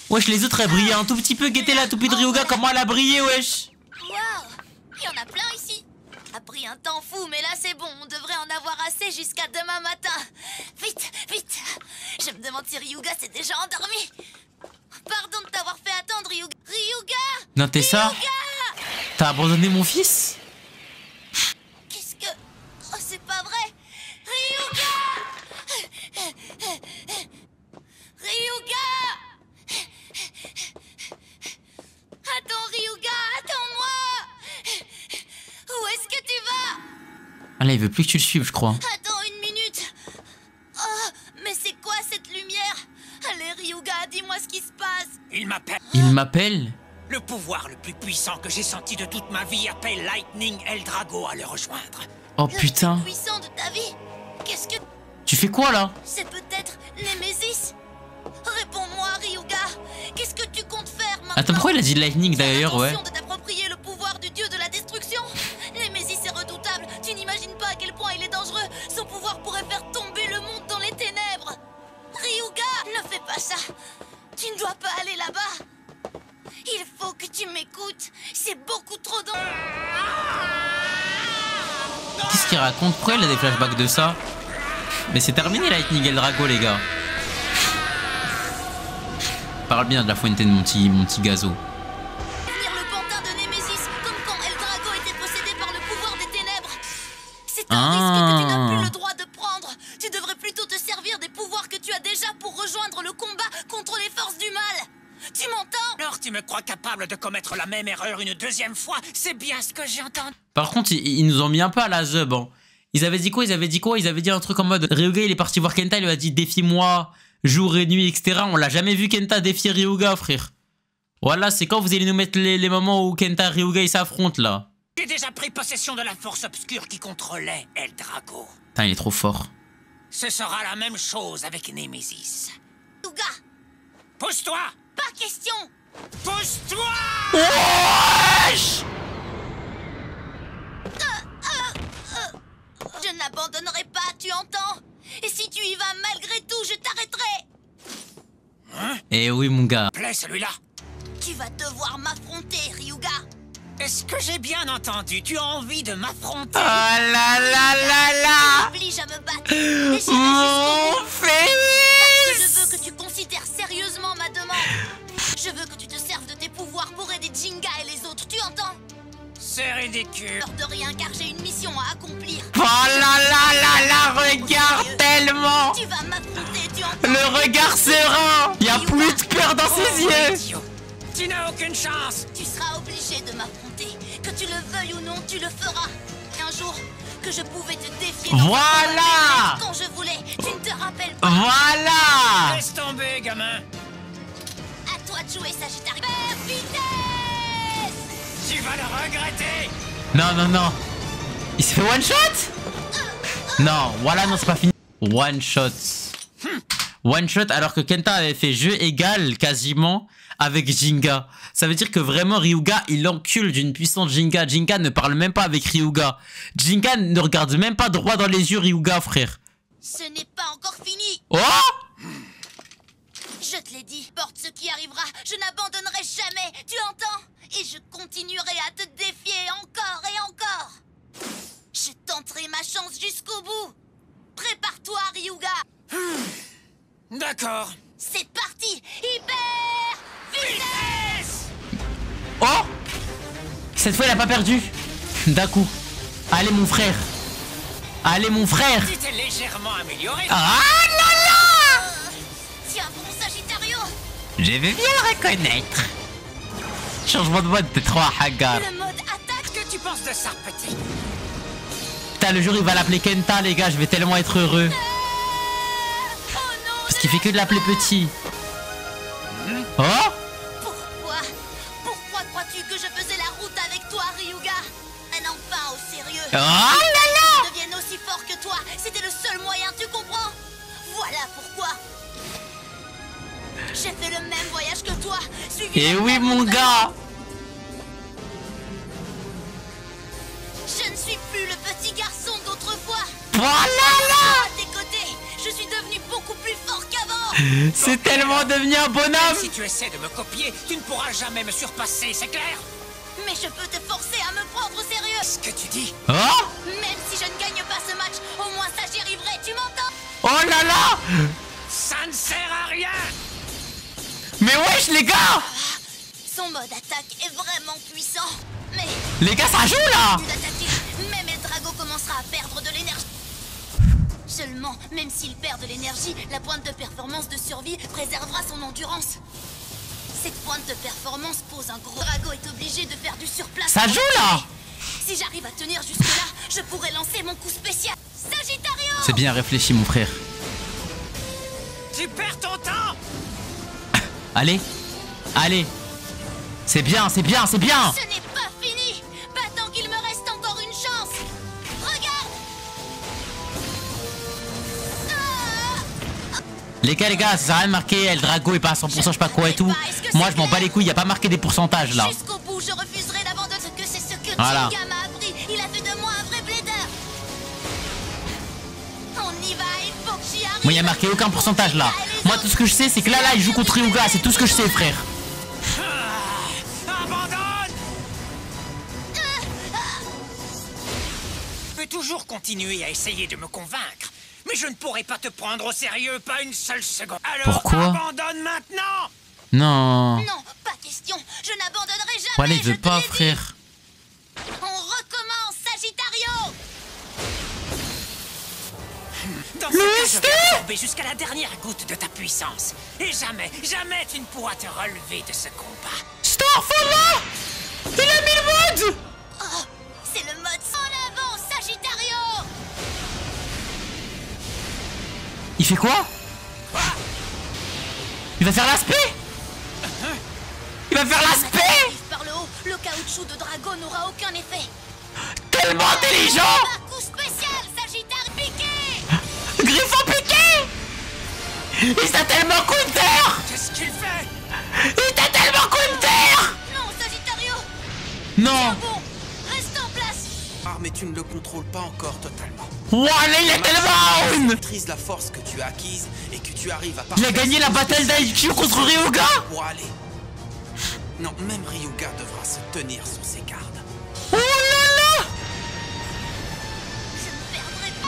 Wesh, les autres, elles brillaient un tout petit peu. Qu'était la toupie de Ryuga? Comment elle a brillé, wesh? Waouh! Il y en a plein ici. A pris un temps fou, mais là c'est bon, on devrait en avoir assez jusqu'à demain matin. Vite, vite. Je me demande si Ryuga s'est déjà endormi. Pardon de t'avoir fait attendre, Ryuga. Ryuga! Non, t'es ça? T'as abandonné mon fils? Qu'est-ce que... Oh, c'est pas vrai. Ryuga! Ryuga! Attends, Ryuga, attends-moi! Où est-ce que tu vas? Ah là, il veut plus que tu le suives, je crois. Attends une minute. Oh, mais c'est quoi cette lumière? Allez, Ryuga, dis-moi ce qui se passe. Il m'appelle. Il m'appelle? Le pouvoir le plus puissant que j'ai senti de toute ma vie appelle Lightning Eldrago à le rejoindre. Oh putain. Le plus puissant de ta vie? Qu'est-ce que... Tu fais quoi là? C'est peut-être Némésis? Réponds-moi, Ryuga. Qu'est-ce que tu comptes faire maintenant? Attends, pourquoi il a dit Lightning d'ailleurs, ouais? de t'approprier le pouvoir du dieu de la destruction. Némésis est redoutable. Tu n'imagines pas à quel point il est dangereux. Son pouvoir pourrait faire tomber le monde dans les ténèbres. Ryuga, ne fais pas ça. Tu ne dois pas aller là-bas. Il faut que tu m'écoutes. C'est beaucoup trop dangereux. Qu'est-ce qu'il raconte? Pourquoi il a des flashbacks de ça? Mais c'est terminé Lightning Eldrago, les gars. Parle bien de la Fuente de mon petit gazo. Devenir le pantin de Némésis, comme quand Eldrago était possédé par le pouvoir des ténèbres. C'est un risque que tu n'as plus le droit de prendre. Tu devrais plutôt te servir des pouvoirs que tu as déjà pour rejoindre le combat. tu me crois capable de commettre la même erreur une deuxième fois? C'est bien ce que j'ai entendu. Par contre, ils nous ont mis un peu à la zeub. Hein. Ils avaient dit quoi? Ils avaient dit un truc en mode Ryuga, il est parti voir Kenta, il lui a dit défie-moi jour et nuit, etc. On l'a jamais vu Kenta défier Ryuga, frère. Voilà, c'est quand vous allez nous mettre les moments où Kenta et Ryuga ils s'affrontent là. J'ai déjà pris possession de la force obscure qui contrôlait El Drago. Putain, il est trop fort. Ce sera la même chose avec Nemesis. Ryuga, Pousse-toi! pas question. Pousse-toi! Wesh! Je n'abandonnerai pas, tu entends? Et si tu y vas malgré tout, je t'arrêterai. Hein? Eh oui, mon gars. Plaît celui-là. Tu vas devoir m'affronter, Ryuga. Est-ce que j'ai bien entendu? Tu as envie de m'affronter? Oh là là là là! M'oblige à me battre. Et j'irai Mon jusqu'au bout. fils! Je veux que tu considères sérieusement ma demande. Je veux que tu te serves de tes pouvoirs pour aider Jinga et les autres, tu entends? C'est ridicule. Peur de rien car j'ai une mission à accomplir. Oh là là là là, regarde tellement! Tu vas m'affronter, tu entends? Le regard serein! Y a plus de peur dans ses yeux! Idiot. Tu n'as aucune chance. Tu seras obligé de m'affronter. Que tu le veuilles ou non, tu le feras. Et un jour, que je pouvais te défier. Voilà! Quand je voulais, tu ne te rappelles pas. Voilà! Laisse tomber, gamin. À toi de jouer, Sagittaire. Vitesse! Tu vas le regretter. Non, non, non. Il s'est fait one shot? Non, voilà, non, c'est pas fini. One shot. One shot alors que Kenta avait fait jeu égal quasiment avec Jinga. Ça veut dire que vraiment Ryuga il encule d'une puissance Jinga. Jinga ne parle même pas avec Ryuga. Jinga ne regarde même pas droit dans les yeux Ryuga, frère. Ce n'est pas encore fini. Oh! Je te l'ai dit, porte ce qui arrivera, je n'abandonnerai jamais, tu entends? Et je continuerai à te défier encore et encore. Je tenterai ma chance jusqu'au bout. Prépare-toi, Ryuga. D'accord. C'est parti. Hyper vitesse. Oh! Cette fois il a pas perdu. D'un coup. Allez mon frère. Allez mon frère. Tu t'es légèrement amélioré. Ah là là! Tiens bon, Sagittario. Je vais bien le reconnaître. Changement de mode, t'es trop un hagar. Le mode attaque. Que tu penses de ça, petit? Putain, le jour il va l'appeler Kenta, les gars, je vais tellement être heureux. Oh non. Parce qu'il fait que de l'appeler petit. Oh! Pourquoi crois-tu que je faisais la route avec toi, Ryuga? Un enfant au sérieux. Oh là là! Je devienne aussi fort que toi. C'était le seul moyen, tu comprends? Voilà pourquoi. J'ai fait le même voyage que toi. Et oui, mon gars. Je ne suis plus le petit garçon d'autrefois. Voilà là! À tes côtés, je suis devenu beaucoup plus fort qu'avant. C'est tellement devenu un bonhomme. Si tu essaies de me copier, tu ne pourras jamais me surpasser, c'est clair? Mais je peux te forcer à me prendre au sérieux. Ce que tu dis. Oh! Même si je ne gagne pas ce match, au moins ça j'y arriverai, tu m'entends? Oh là là! Ça ne sert à rien. Mais wesh, les gars! Son mode attaque est vraiment puissant. Mais les gars, ça joue là! Même El Drago commencera à perdre de l'énergie. Seulement, même s'il perd de l'énergie, la pointe de performance de survie préservera son endurance. Cette pointe de performance pose un gros... Drago est obligé de faire du surplace. Ça joue là! Si j'arrive à tenir jusque-là, je pourrais lancer mon coup spécial. Sagittario! C'est bien réfléchi, mon frère. Tu perds ton temps. Allez, allez. C'est bien, c'est bien, c'est bien. Ce n'est pas fini. Pas tant qu'il me reste encore une chance. Regarde. Les gars, ça sert à rien de marquer El Drago est pas à 100%, je sais pas quoi et tout. Moi, je m'en bats les couilles, y a pas marqué des pourcentages là. Jusqu'au bout, je refuserai d'abandonner ce que c'est ce que voilà. Jinga m'a appris. Il a fait de moi un vrai blader. On y va, il faut que j'y arrive. Moi, y a marqué aucun pourcentage là. Moi, tout ce que je sais, c'est que là, il joue contre Ryuga. C'est tout ce que je sais, frère. Abandonne. Je peux toujours continuer à essayer de me convaincre. Mais je ne pourrai pas te prendre au sérieux, pas une seule seconde. Alors, pourquoi? Abandonne maintenant. Non. Non, pas question. Je n'abandonnerai jamais. Voilà, il veut pas, frère. On recommence, Sagittario. Dans ce cas, je vais absorber jusqu'à la dernière goutte de ta puissance. Et jamais, jamais tu ne pourras te relever de ce combat. Morphola! Il a mis le mode! Oh, c'est le mode en avant, Sagittario! Il fait quoi? Il va faire l'aspect? Il va faire l'aspect! Par le haut, le caoutchouc de dragon n'aura aucun effet. Tellement intelligent! Un coup spécial, Sagittaire piqué! Griffon piqué! Il t'a tellement counter! Qu'est-ce qu'il fait? Il t'a tellement counter! Non, Sagittario! Non! Bon, reste en place! Ah, mais tu ne le contrôles pas encore totalement. Voilà, il est tellement Tu down! maîtrises la force que tu as acquise et que tu arrives à Il a gagné la bataille d'IQ contre Ryuga! pour aller. Non, même Ryuga devra se tenir sur ses gardes. Oh là là! Je ne perdrai pas!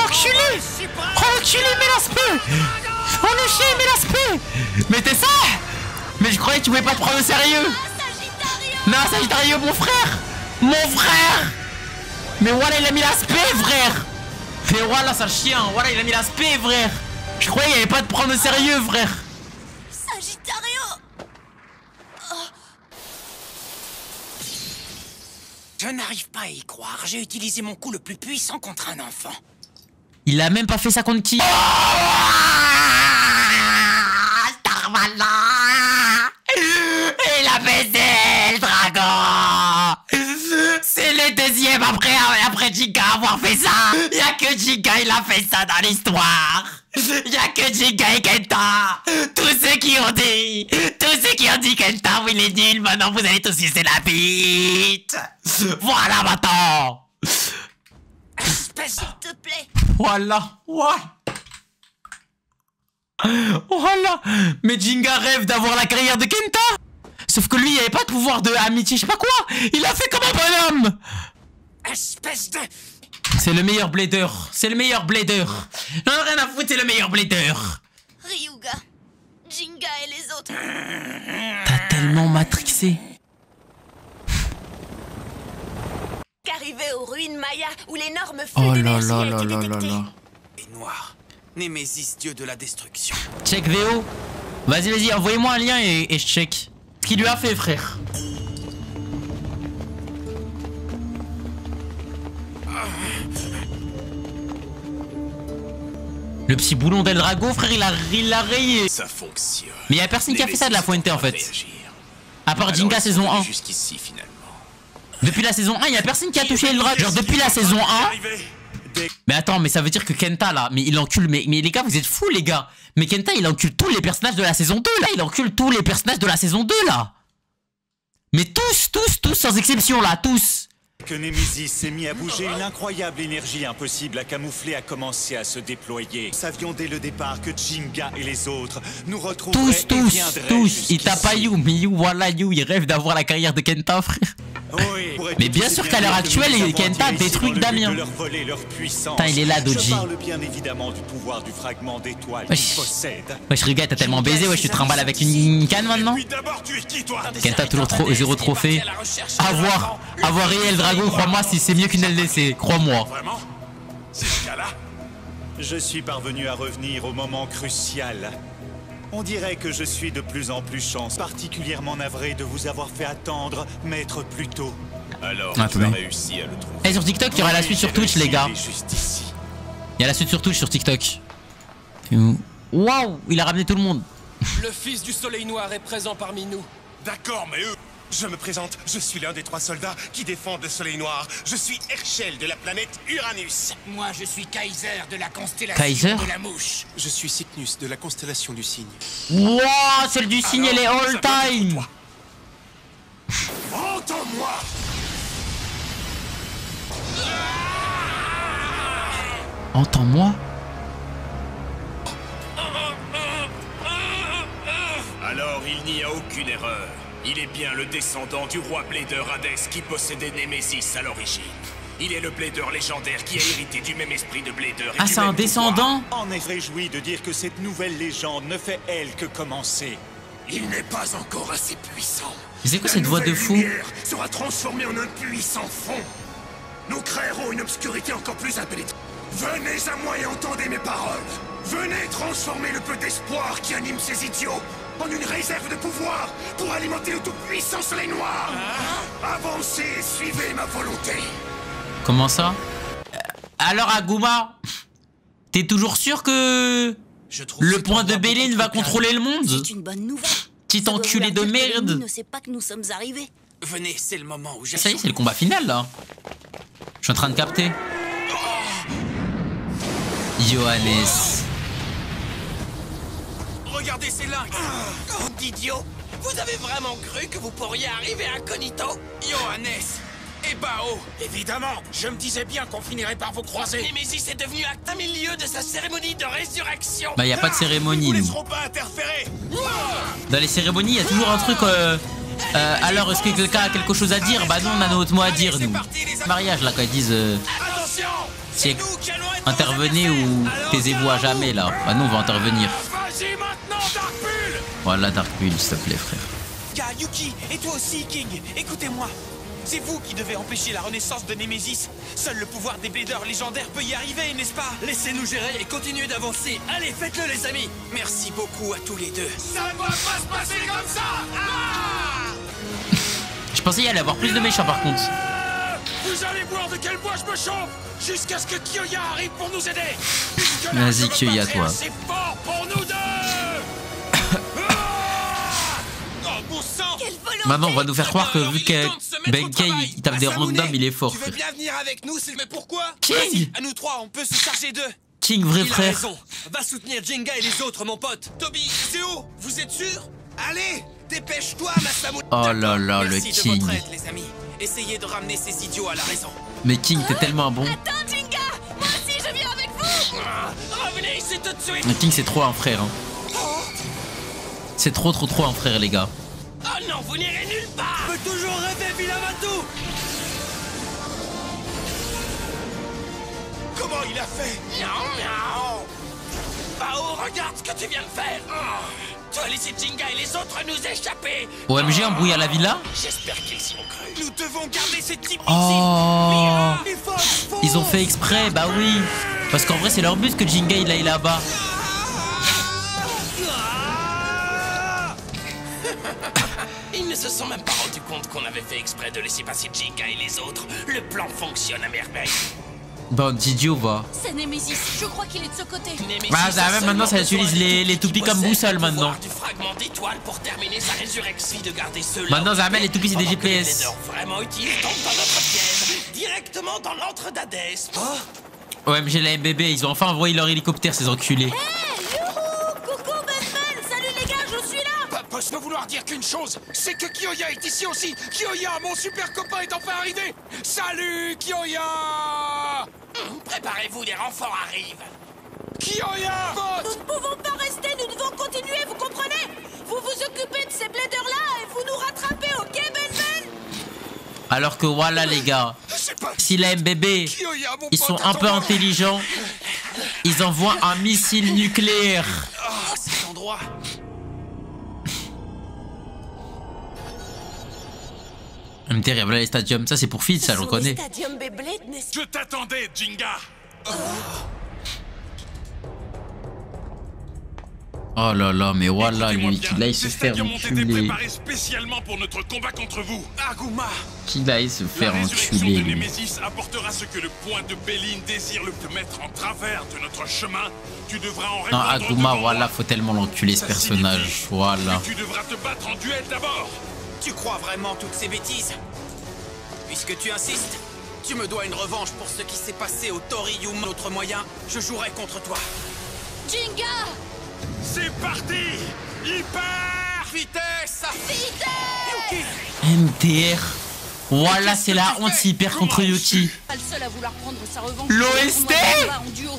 Enculé! Enculé, mais l'aspect! Oh le chien, mais l'aspect! Mais t'es ça! Mais je croyais que tu pouvais pas te prendre au sérieux! Non, Sagittario, mon frère! Mon frère! Mais voilà, il a mis l'aspect, frère! Mais voilà, ça chien! Voilà, il a mis l'aspect, frère! Je croyais qu'il n'y avait pas de prendre au sérieux, frère! Sagittario! Je n'arrive pas à y croire. J'ai utilisé mon coup le plus puissant contre un enfant. Il a même pas fait ça contre qui? Il a baisé le dragon! C'est le deuxième après Jinga avoir fait ça! Y'a que Jinga, il a fait ça dans l'histoire! Y'a que Jinga et Kenta! Tous ceux qui ont dit Kenta, oui, il est nul, maintenant vous allez tous sucer la bite! Voilà maintenant! Espèce S'il te plaît! Voilà! Ouais! Voilà! Mais Jinga rêve d'avoir la carrière de Kenta! Sauf que lui, il avait pas de pouvoir de amitié, je sais pas quoi! Il a fait comme un bonhomme! Espèce de... C'est le meilleur blader! C'est le meilleur blader! Non, rien à foutre, c'est le meilleur blader! Ryuga, Jinga et les autres. T'as tellement matrixé! Qu'arriver aux ruines Maya où l'énorme feu Oh là d'énergie là a là été là là détecté. là! Et noir. Némésis, dieu de la destruction. Check VO! Vas-y, envoyez-moi un lien et je check. Ce qu'il lui a fait, frère! Le petit boulon d'El Drago, frère, il l'a rayé! Ça fonctionne. Mais y'a personne qui a fait ça de la Fuente en fait. À part Jinga saison 1. Jusqu'ici finalement. Depuis la saison 1, y'a personne qui a touché El Drago. Genre depuis la saison 1. Mais attends, mais ça veut dire que Kenta là, mais il encule, mais les gars, vous êtes fous les gars. Mais Kenta il encule tous les personnages de la saison 2 là, il encule tous les personnages de la saison 2 là. Mais tous, sans exception là, tous. Que Némésis s'est mis à bouger, une incroyable énergie impossible à camoufler a commencé à se déployer. Nous savions dès le départ que Jinga et les autres nous retrouveraient Tous. Il tape à Yu, mais Yu, voilà Yu, il rêve d'avoir la carrière de Kenta, frère. Oui. Mais bien sûr qu'à l'heure actuelle, Kenta détruit Damien. Putain, il est là, Doji. Je parle bien évidemment du pouvoir du fragment d'étoile qu'il possède. Wesh, Ryuga, t'as tellement baisé, wesh, tu te trimbales avec une canne maintenant. Kenta, toujours zéro trophée. Avoir réel dragon, crois-moi, si c'est mieux qu'une LDC, crois-moi. Vraiment? C'est ce cas-là? Je suis parvenu à revenir au moment crucial. On dirait que je suis de plus en plus chanceux, particulièrement navré de vous avoir fait attendre, maître plus tôt. Alors, Ah, tu as réussi à le trouver. Et sur TikTok, il y aura la suite sur Twitch, les gars. Juste ici. Il y a la suite sur Twitch, sur TikTok. Waouh, il a ramené tout le monde. Le fils du soleil noir est présent parmi nous. D'accord, mais eux... Je me présente, je suis l'un des 3 soldats qui défendent le soleil noir. Je suis Herschel de la planète Uranus. Moi, je suis Kaiser de la constellation de la mouche. Je suis Cygnus de la constellation du cygne. Wouah, celle du cygne, elle est all time. Entends-moi! Entends-moi. Alors, il n'y a aucune erreur. Il est bien le descendant du roi Blader Hades qui possédait Némésis à l'origine. Il est le Blader légendaire qui a hérité du même esprit de Blader. Ah, c'est un descendant? En effet, réjoui de dire que cette nouvelle légende ne fait elle que commencer. Il n'est pas encore assez puissant. C'est quoi cette voix de fou? La lumière sera transformée en un puissant fond. Nous créerons une obscurité encore plus impénétrable. Venez à moi et entendez mes paroles. Venez transformer le peu d'espoir qui anime ces idiots en une réserve de pouvoir pour alimenter le tout-puissant soleil noir. Avancez et suivez ma volonté. Comment ça? Alors Aguma, t'es toujours sûr que le point de Belline va contrôler le monde? C'est une bonne nouvelle. Petit enculé de merde. Ne sait pas que nous sommes arrivés. Venez, c'est le moment où Ça y est, c'est le combat final là. Je suis en train de capter. Johannes. Regardez ces lynx. Oh, d'idiot. Vous avez vraiment cru que vous pourriez arriver incognito? Johannes et Bao. Évidemment, je me disais bien qu'on finirait par vous croiser. Némésis est devenu acte à milieu de sa cérémonie de résurrection. Bah y a pas de cérémonie. Ils Nous. ne laisseront pas interférer. Dans les cérémonies, il y a toujours un truc. Alors, est-ce que quelqu'un a quelque chose à dire? Bah non, on a notre mot à dire, nous. Mariage, là, quand ils disent. Attention, Si intervenez ou taisez-vous à jamais, là. Bah non, on va intervenir. Vas-y maintenant, Darkbull. Voilà, Darkbull, s'il te plaît, frère. Ka, Yuki, et toi aussi, King, écoutez-moi. C'est vous qui devez empêcher la renaissance de Némésis. Seul le pouvoir des Bladers légendaires peut y arriver, n'est-ce pas? Laissez-nous gérer et continuez d'avancer. Allez, faites-le, les amis. Merci beaucoup à tous les deux. Ça ne doit pas se passer comme ça. Je pensais y aller avoir plus de méchants, par contre. Vous allez voir de quel bois je me chauffe jusqu'à ce que Kyoya arrive pour nous aider. Vas-y, Kyoya, toi. C'est fort pour nous deux. Maintenant, on va nous faire croire que vu que Benkei il tape des randoms, il est fort. Tu veux bien venir avec nous, mais pourquoi? King! À nous trois, on peut se charger d'eux. King, vrai Il a frère. raison. Va soutenir Jenga et les autres, mon pote. Toby, Zéo, vous êtes sûrs? Allez, dépêche-toi, Masamune. Oh là là, le Merci de King. votre aide, les amis. Essayez de ramener ces idiots à la raison. Mais King, t'es tellement bon. Attends, Jinga, moi aussi je viens avec vous. Revenez ici tout de suite. Le King, c'est trop un frère. Hein. C'est trop un frère, les gars. Oh non, vous n'irez nulle part. On peut toujours rêver, Vilamatou. Comment il a fait? Non, non. Bao, regarde ce que tu viens de faire. Tu as laissé Jinga et les autres nous échapper. OMG, embrouille à la villa? J'espère qu'ils s'y ont cru. Nous devons garder ces types Oh, ici. ils ont fait exprès, bah oui. Parce qu'en vrai, c'est leur but que Jinga il aille là-bas. Ils ne se sont même pas rendus compte qu'on avait fait exprès de laisser passer Jinga et les autres. Le plan fonctionne à merveille. Bande d'idiots, va. C'est Némésis, je crois qu'il est de ce côté. Bah, ça, même maintenant, ça utilise les toupies comme boussole maintenant. Du fragment d'étoile pour terminer sa résurrection de garder ceux-là. Maintenant, ça amène les toupies, c'est des Pendant que les GPS. Bladers vraiment utiles tombent dans notre piège, directement dans l'antre d'Hadès. OMG, la MBB, ils ont enfin envoyé leur hélicoptère, ces enculés. Coucou Batman, salut les gars, je suis là. Peut ne vouloir dire qu'une chose, c'est que Kyoya est ici aussi. Kyoya, mon super copain, est enfin arrivé. Salut, Kyoya. Préparez-vous, des renforts arrivent. Kyoya, Nous ne pouvons pas rester, nous devons continuer, vous comprenez? Vous vous occupez de ces Bladers-là et vous nous rattrapez, ok, Ben? Alors que voilà, les gars, si la MBB, ils sont un peu intelligents, ils envoient un missile nucléaire. Oh, cet endroit. Terrible, voilà les stadiums, ça c'est pour Fitz, ça je reconnais. Stadium Beyblade, n'est-ce je t'attendais, Jinga. Oh là là, mais voilà, lui, qu'il aille se faire enculer. Préparé spécialement pour notre combat contre vous. Aguma. Qu'il aille se faire La résurrection enculer, de lui. Némésis apportera ce que le point de Belline désire te mettre en travers de notre chemin. Tu devras en Non, répondre Aguma, devant voilà, moi. faut tellement l'enculer ce Ça personnage, signifie voilà. que tu devras te battre en duel d'abord. Tu crois vraiment toutes ces bêtises? Puisque tu insistes, tu me dois une revanche pour ce qui s'est passé au Torium. Autre moyen, je jouerai contre toi. Jinga! C'est parti. Hyper Vitesse! Vitesse! MTR. Voilà, c'est la honte s'il perd contre Yuki. Pas le seul à vouloir prendre sa revanche. L'OST? En duo.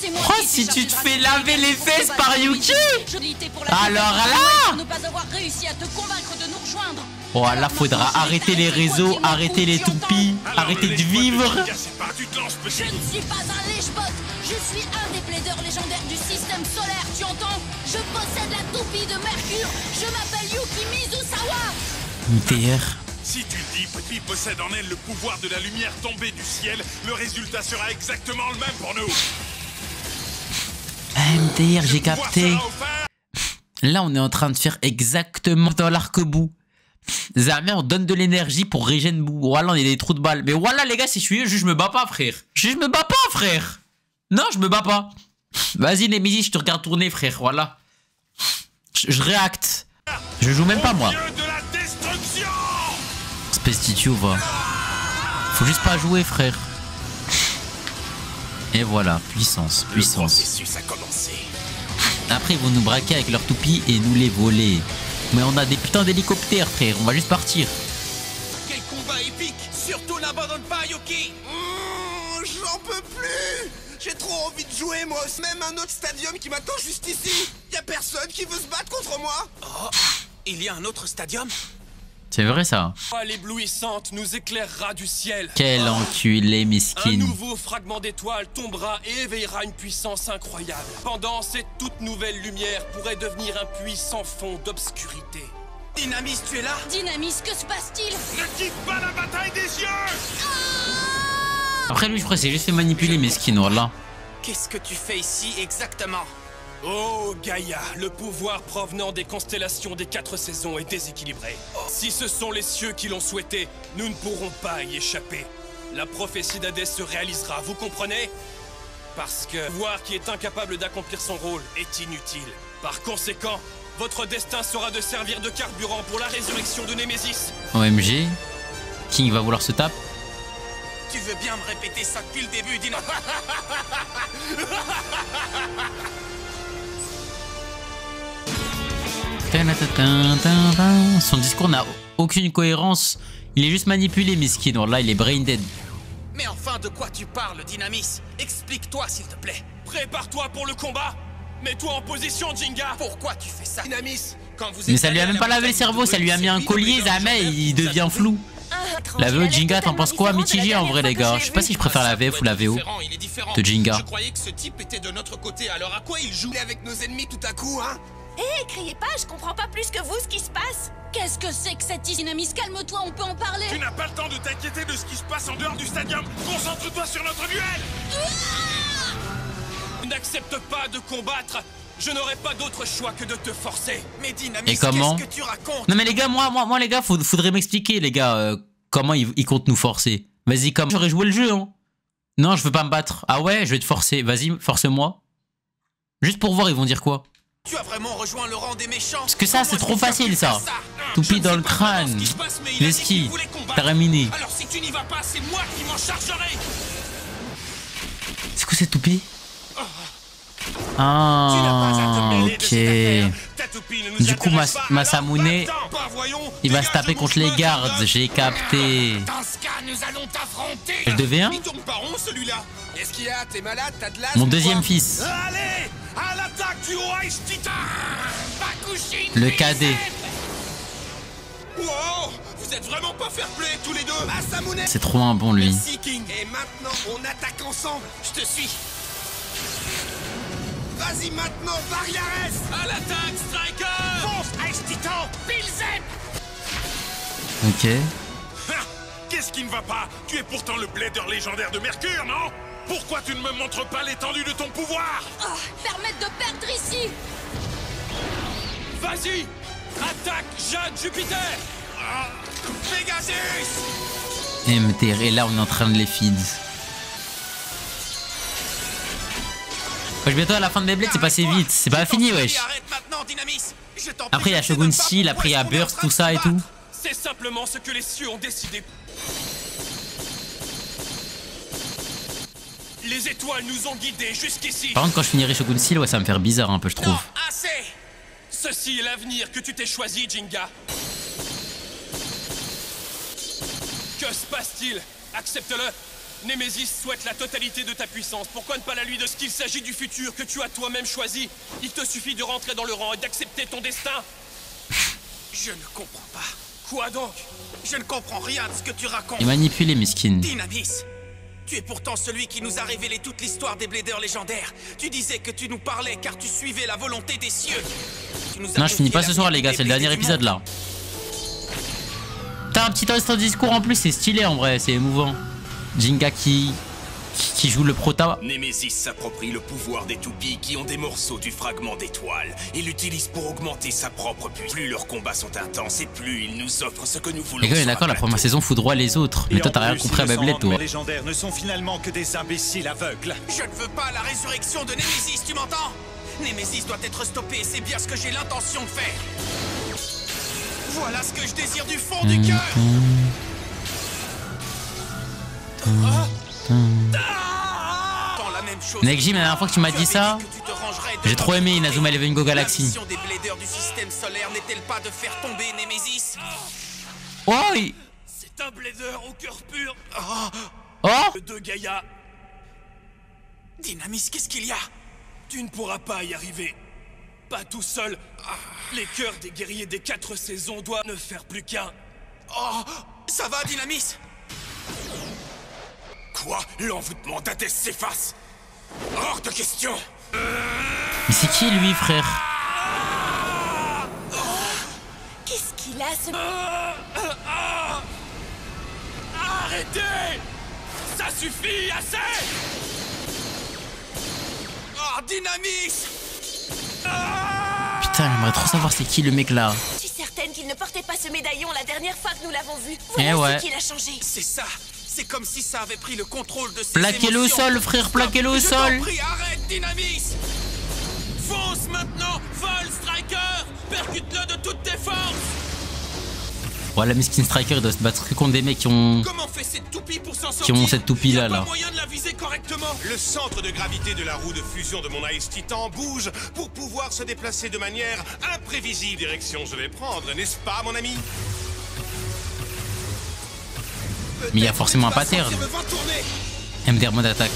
C'est moi Oh, qui ai si été tu te chercher fais Dragon laver Ball les pour fesses combattre par Luigi. Yuki. Je milité pour la Alors défaite là pour ne pas avoir réussi à te convaincre de nous rejoindre. Voilà, faudra arrêter les réseaux, arrêter les toupies, arrêter de vivre. Je ne suis pas un lèche-bot. Je suis un des Bladers légendaires du système solaire, tu entends? Je possède la toupie de Mercure. Je m'appelle Yuki Mizusawa. MTR. Si tu le dis, Petit possède en elle le pouvoir de la lumière tombée du ciel, le résultat sera exactement le même pour nous. MDR, j'ai capté. Là, on est en train de faire exactement dans l'arc-bout. Jamais on donne de l'énergie pour régène bout. Voilà, on est des trous de balles. Mais voilà, les gars, si je suis juste, je me bats pas, frère. Je me bats pas, frère. Non, je me bats pas. Vas-y, Nemesis, je te regarde tourner, frère. Voilà. Je réacte. Je joue même pas, moi. Espèce d'idiot, va. Faut juste pas jouer, frère. Et voilà, puissance, puissance. Après, ils vont nous braquer avec leurs toupies et nous les voler. Mais on a des putains d'hélicoptères, frère. On va juste partir. Quel combat épique! Surtout n'abandonne pas, Yuki! J'en peux plus! J'ai trop envie de jouer, moi. Même un autre stadium qui m'attend juste ici. Y a personne qui veut se battre contre moi. Oh, il y a un autre stadium? C'est vrai, ça. L'éblouissante nous éclairera du ciel. Quel enculé, Un miskin. nouveau fragment d'étoile tombera et éveillera une puissance incroyable. Pendant cette toute nouvelle lumière pourrait devenir un puissant fond d'obscurité. Dynamis, tu es là? Dynamis, que se passe-t-il? Ne quitte pas la bataille des yeux! Après, lui, je crois que c'est juste fait manipuler, miskin, voilà. Qu'est-ce que tu fais ici exactement? Oh Gaïa, le pouvoir provenant des constellations des 4 saisons est déséquilibré. Si ce sont les cieux qui l'ont souhaité, nous ne pourrons pas y échapper. La prophétie d'Hadès se réalisera, vous comprenez? Parce que le pouvoir qui est incapable d'accomplir son rôle est inutile. Par conséquent, votre destin sera de servir de carburant pour la résurrection de Némésis. OMG. King va vouloir se taper. Tu veux bien me répéter ça depuis le début, Dina? Son discours n'a aucune cohérence. Il est juste manipulé, miskin. Là, il est brain dead. Mais enfin, de quoi tu parles, Dynamis? Explique-toi, s'il te plaît. Prépare-toi pour le combat. Mets-toi en position, Jinga. Pourquoi tu fais ça, Dynamis? Quand vous Mais ça lui a même pas lavé le cerveau. Ça lui a mis un collier, jamais. Il devient flou. La VO de Jinga, t'en penses quoi? Mitigé en vrai, les gars. Je sais pas si je préfère la VF ou la VO de Jinga. Je croyais que ce type était de notre côté, alors à quoi il joue? Avec nos ennemis tout à coup, hein? Hé, criez pas, je comprends pas plus que vous ce qui se passe. Qu'est-ce que c'est que cette Dynamis? Calme-toi, on peut en parler. Tu n'as pas le temps de t'inquiéter de ce qui se passe en dehors du stadium. Concentre-toi sur notre duel. N'accepte pas de combattre. Je n'aurai pas d'autre choix que de te forcer. Mais Dynamis, Et comment? qu'est-ce que tu racontes? Non mais les gars, moi les gars, faudrait m'expliquer, les gars, comment ils comptent nous forcer. Vas-y, comme j'aurais joué le jeu, hein. Non, je veux pas me battre. Ah ouais, je vais te forcer. Vas-y, force-moi. Juste pour voir, ils vont dire quoi? Tu as vraiment rejoint le rang des méchants? Parce que ça, c'est trop facile, ça. Toupie dans le crâne. L'esquive. Terminé. Alors si tu n'y vas pas, c'est moi qui m'en chargerai. C'est quoi cette toupie? Ah, ok. Du coup, Masamune, il va se taper contre les gardes. J'ai capté. Je devais un? Qu'est-ce qu'il y a? T'es malade? T'as de l'asthme? Mon deuxième fils. Allez, à l'attaque du roi Titan. Le cadet. Wow! Vous êtes vraiment pas fair-play tous les deux! Masamune! C'est trop un bon, lui. Merci, King. Et maintenant, on attaque ensemble! Je te suis! Vas-y maintenant, Variares! À l'attaque, Striker! Fonce, Ice Titan! Pilzep! Ok. Qu'est-ce qui ne va pas? Tu es pourtant le blader légendaire de Mercure, non? Pourquoi tu ne me montres pas l'étendue de ton pouvoir? Oh, permettre de perdre ici. Vas-y! Attaque, Jade Jupiter! Pegasus! MTR, et là on est en train de les feed. Wesh, bientôt à la fin de Beyblade, c'est passé vite. C'est pas fini, wesh. Après il y a Shogun Steel, après il y a Burst, tout ça et tout. C'est simplement ce que les cieux ont décidé. Les étoiles nous ont guidés jusqu'ici. Par contre, quand je finirai Shogun Steel, ouais, ça va me faire bizarre un peu, je trouve. Assez! Ceci est l'avenir que tu t'es choisi, Jinga. Que se passe-t-il? Accepte-le. Némésis souhaite la totalité de ta puissance. Pourquoi ne pas la lui de ce qu'il s'agit du futur que tu as toi-même choisi? Il te suffit de rentrer dans le rang et d'accepter ton destin. Je ne comprends pas. Quoi donc? Je ne comprends rien de ce que tu racontes. Et manipulé, miskin. Dynamis, tu es pourtant celui qui nous a révélé toute l'histoire des bladers légendaires. Tu disais que tu nous parlais car tu suivais la volonté des cieux. Non, je finis pas ce soir, les gars, c'est le dernier épisode là. t'as un petit instant discours en plus, c'est stylé en vrai, c'est émouvant. Jinga qui joue le prota. Némésis s'approprie le pouvoir des toupies qui ont des morceaux du fragment d'étoile et l'utilise pour augmenter sa propre puissance. Plus leurs combats sont intenses et plus ils nous offrent ce que nous voulons. Les gars, on est d'accord, la première saison foudroie les autres. Mais toi, t'as rien compris à Beyblade, toi. Les légendaires ne sont finalement que des imbéciles aveugles. Je ne veux pas la résurrection de Némésis, tu m'entends? Némésis doit être stoppé et c'est bien ce que j'ai l'intention de faire. Voilà ce que je désire du fond du cœur. Nekjim, la dernière fois que tu m'as dit ça, j'ai trop aimé Inazuma Eleven Go Galaxy. La mission des Bladers du système solaire n'est-elle pas de faire tomber Némésis? Oh oui. C'est un Blader au cœur pur. Oh De Gaïa. Dynamis, qu'est-ce qu'il y a? Tu ne pourras pas y arriver. Pas tout seul. Les cœurs des guerriers des 4 saisons doivent ne faire plus qu'un. Oh, ça va, Dynamis? Quoi? L'envoûtement d'Hadès s'efface? Hors de question! Mais c'est qui lui, frère? Qu'est-ce qu'il a ce... Arrêtez! Ça suffit, assez! Oh, Dynamis! Putain, j'aimerais trop savoir c'est qui le mec là. Je suis certaine qu'il ne portait pas ce médaillon la dernière fois que nous l'avons vu. Eh Voilà ouais. ce qu'il a changé. C'est ça. C'est comme si ça avait pris le contrôle de ses Plaquez-le au émotions. sol, frère, plaquez-le au Je sol. t'en prie, arrête, Dynamis! Fonce maintenant! Vole, Striker! Percute-le de toutes tes forces! Voilà, Miskin Striker, il doit se battre que contre des mecs qui ont... Comment fait cette toupie pour s'en sortir? Qui ont cette toupie là, Pas là. moyen de la viser correctement. Le centre de gravité de la roue de fusion de mon Ice Titan bouge pour pouvoir se déplacer de manière imprévisible. Direction je vais prendre, n'est-ce pas, mon ami? Mais il y a forcément un pattern. MDR mode attaque.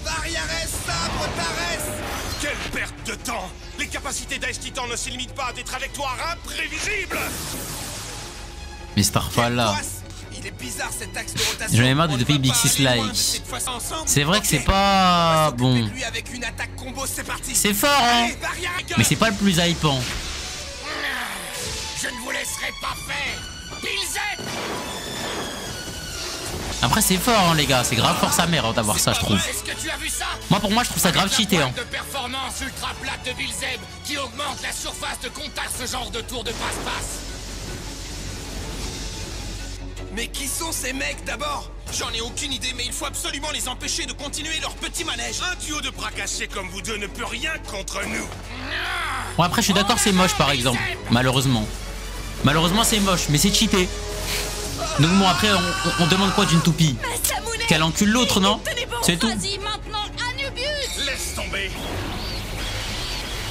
Barrières, sabre, Tarès! Quelle perte de temps! Les capacités d'Ice Titan ne se limitent pas à des trajectoires imprévisibles! Mais Starfall là. Il est bizarre cet axe de rotation. J'en ai marre de depuis Big Six Like. C'est vrai que c'est pas bon. C'est fort, hein. Mais c'est pas le plus hypant. Je ne vous laisserai pas faire! Bilzep! Après c'est fort, hein, les gars. C'est grave fort sa mère, hein, d'avoir ça, je trouve. Est-ce que tu as vu ça? Moi, pour moi, je trouve ça grave cheaté, hein. De performance ultra plate de Bilzeb qui augmente la surface de contact ce genre de tour de passe-passe. Mais qui sont ces mecs d'abord? J'en ai aucune idée, mais il faut absolument les empêcher de continuer leur petit manège. Un duo de bras cassés comme vous deux ne peut rien contre nous. Bon, après, je suis d'accord, c'est moche, par exemple. Malheureusement. Malheureusement, c'est moche, mais c'est cheaté. Donc bon, après, on demande quoi d'une toupie? Qu'elle encule l'autre, non? C'est tout. Vas-y maintenant, Anubius! Laisse tomber.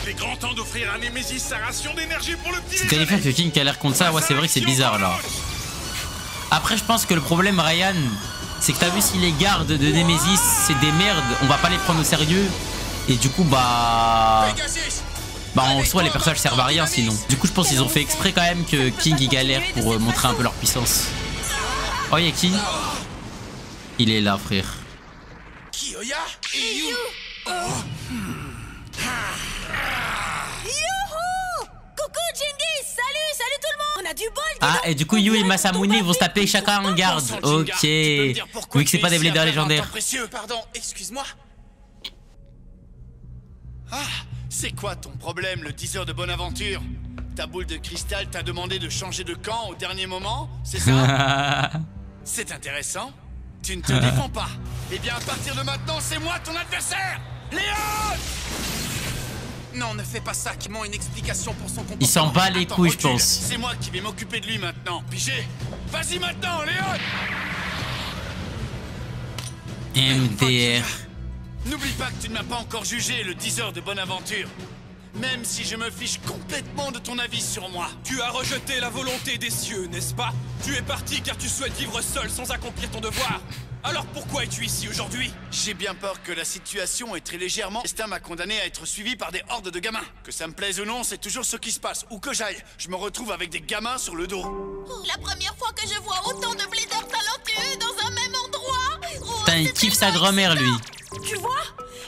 Il est grand temps d'offrir à Némésis sa ration d'énergie pour le petit. C'est terrifiant que King a l'air contre ça. Ouais, c'est vrai que c'est bizarre, là. Après, je pense que le problème, Ryan, c'est que t'as vu si les gardes de Nemesis, c'est des merdes, on va pas les prendre au sérieux. Et du coup, bah en soi, les personnages servent à rien sinon. Du coup, je pense qu'ils ont fait exprès quand même que King il galère pour montrer un peu leur puissance. Oh, y'a qui? Il est là, frère. Kiyoya et Yu. Youhou! Coucou Jingis! Salut tout le monde! On a du bol! Ah, et du coup, Yu et Masamune vont se taper chacun un garde. Ok. Vu que c'est pas des Bladers légendaires. Pardon, excuse-moi. Ah, c'est quoi ton problème, le 10h de Bonaventure? Ta boule de cristal t'a demandé de changer de camp au dernier moment, c'est ça? C'est intéressant. Tu ne te défends pas. Eh bien, à partir de maintenant, c'est moi ton adversaire! Léon! Non, ne fais pas ça, qui m'ont une explication pour son comportement. Il s'en bat les couilles, je Recule. pense. C'est moi qui vais m'occuper de lui maintenant, pigé. Vas-y maintenant, Léon! MDR. N'oublie pas que tu ne m'as pas encore jugé le 10h de Bonaventure. Même si je me fiche complètement de ton avis sur moi. Tu as rejeté la volonté des cieux, n'est-ce pas? Tu es parti car tu souhaites vivre seul sans accomplir ton devoir. Alors pourquoi es-tu ici aujourd'hui? J'ai bien peur que la situation est très légèrement... Destin m'a condamné à être suivi par des hordes de gamins. Que ça me plaise ou non, c'est toujours ce qui se passe. Où que j'aille, je me retrouve avec des gamins sur le dos. La première fois que je vois autant de Bladers talentueux dans un même endroit. Putain, il kiffe sa grand-mère, lui. Tu vois?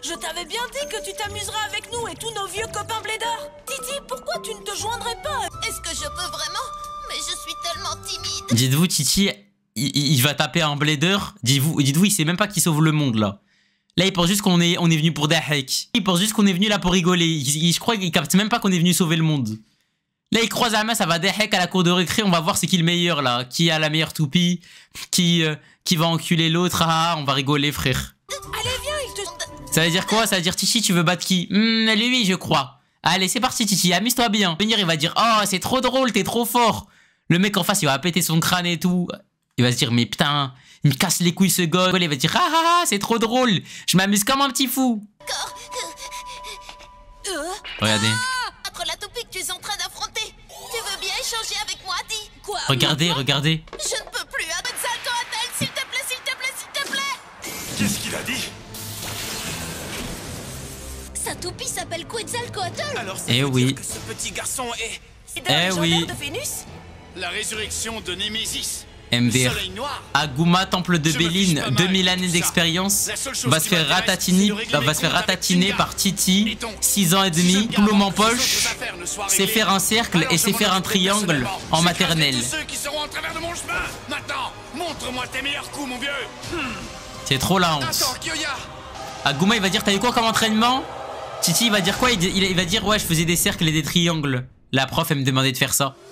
Je t'avais bien dit que tu t'amuseras avec nous et tous nos vieux copains Bladers. Titi, pourquoi tu ne te joindrais pas? Est-ce que je peux vraiment? Mais suis tellement timide. Dites-vous, Titi, il va taper un blader. Dites-vous, il sait même pas qu'il sauve le monde, là. Là, il pense juste qu'on est venu pour des hacks. Il pense juste qu'on est venu là pour rigoler. Je crois qu'il capte même pas qu'on est venu sauver le monde. Là, il croise la main, ça va des hacks à la cour de récré. On va voir c'est qui le meilleur, là. Qui a la meilleure toupie. Qui va enculer l'autre. Ah, on va rigoler, frère. Allez, viens, il te... Ça veut dire quoi? Ça veut dire, Titi, tu veux battre qui? Lui, je crois. Allez, c'est parti, Titi. Amuse-toi bien. Venir, il va dire, oh, c'est trop drôle, t'es trop fort. Le mec en face, il va péter son crâne et tout. Il va se dire, mais putain, il me casse les couilles ce gosse. Il va dire, ah ah ah, c'est trop drôle. Je m'amuse comme un petit fou. Regardez. Contre la toupie que tu es en train d'affronter. Tu veux bien échanger avec moi, dis? Quoi? Regardez, regardez. Je ne peux plus. Quetzalcoatl, s'il te plaît, s'il te plaît, s'il te plaît. Qu'est-ce qu'il a dit? Sa toupie s'appelle Quetzalcoatl. Alors, Eh oui. que ce petit garçon est... Eh oui. de Vénus? La résurrection de Némésis. MDR. Soleil noir. Aguma, temple de Je me fiche Béline, pas mal 2000 de années tout d'expérience. La seule chose Va qui se faire m'intéresse, ratatiner, c'est de régler mes va se faire comptes avec ratatiner Kinga. par Titi, Et donc, 6 ans et si demi, je garde plume en avant que ces poche. autres affaires ne soient C'est réglées, faire un cercle alors et je c'est m'en faire un occuperai triangle personnellement. en J'écraserai maternelle. tous ceux qui seront en travers de mon chemin. Maintenant, montre-moi tes meilleurs coups, mon vieux. C'est trop la honte. Attends, Kyoya. Aguma, il va dire, t'as eu quoi comme entraînement? Titi, il va dire quoi? Il va dire, ouais, je faisais des cercles et des triangles. La prof, elle me demandait de faire ça.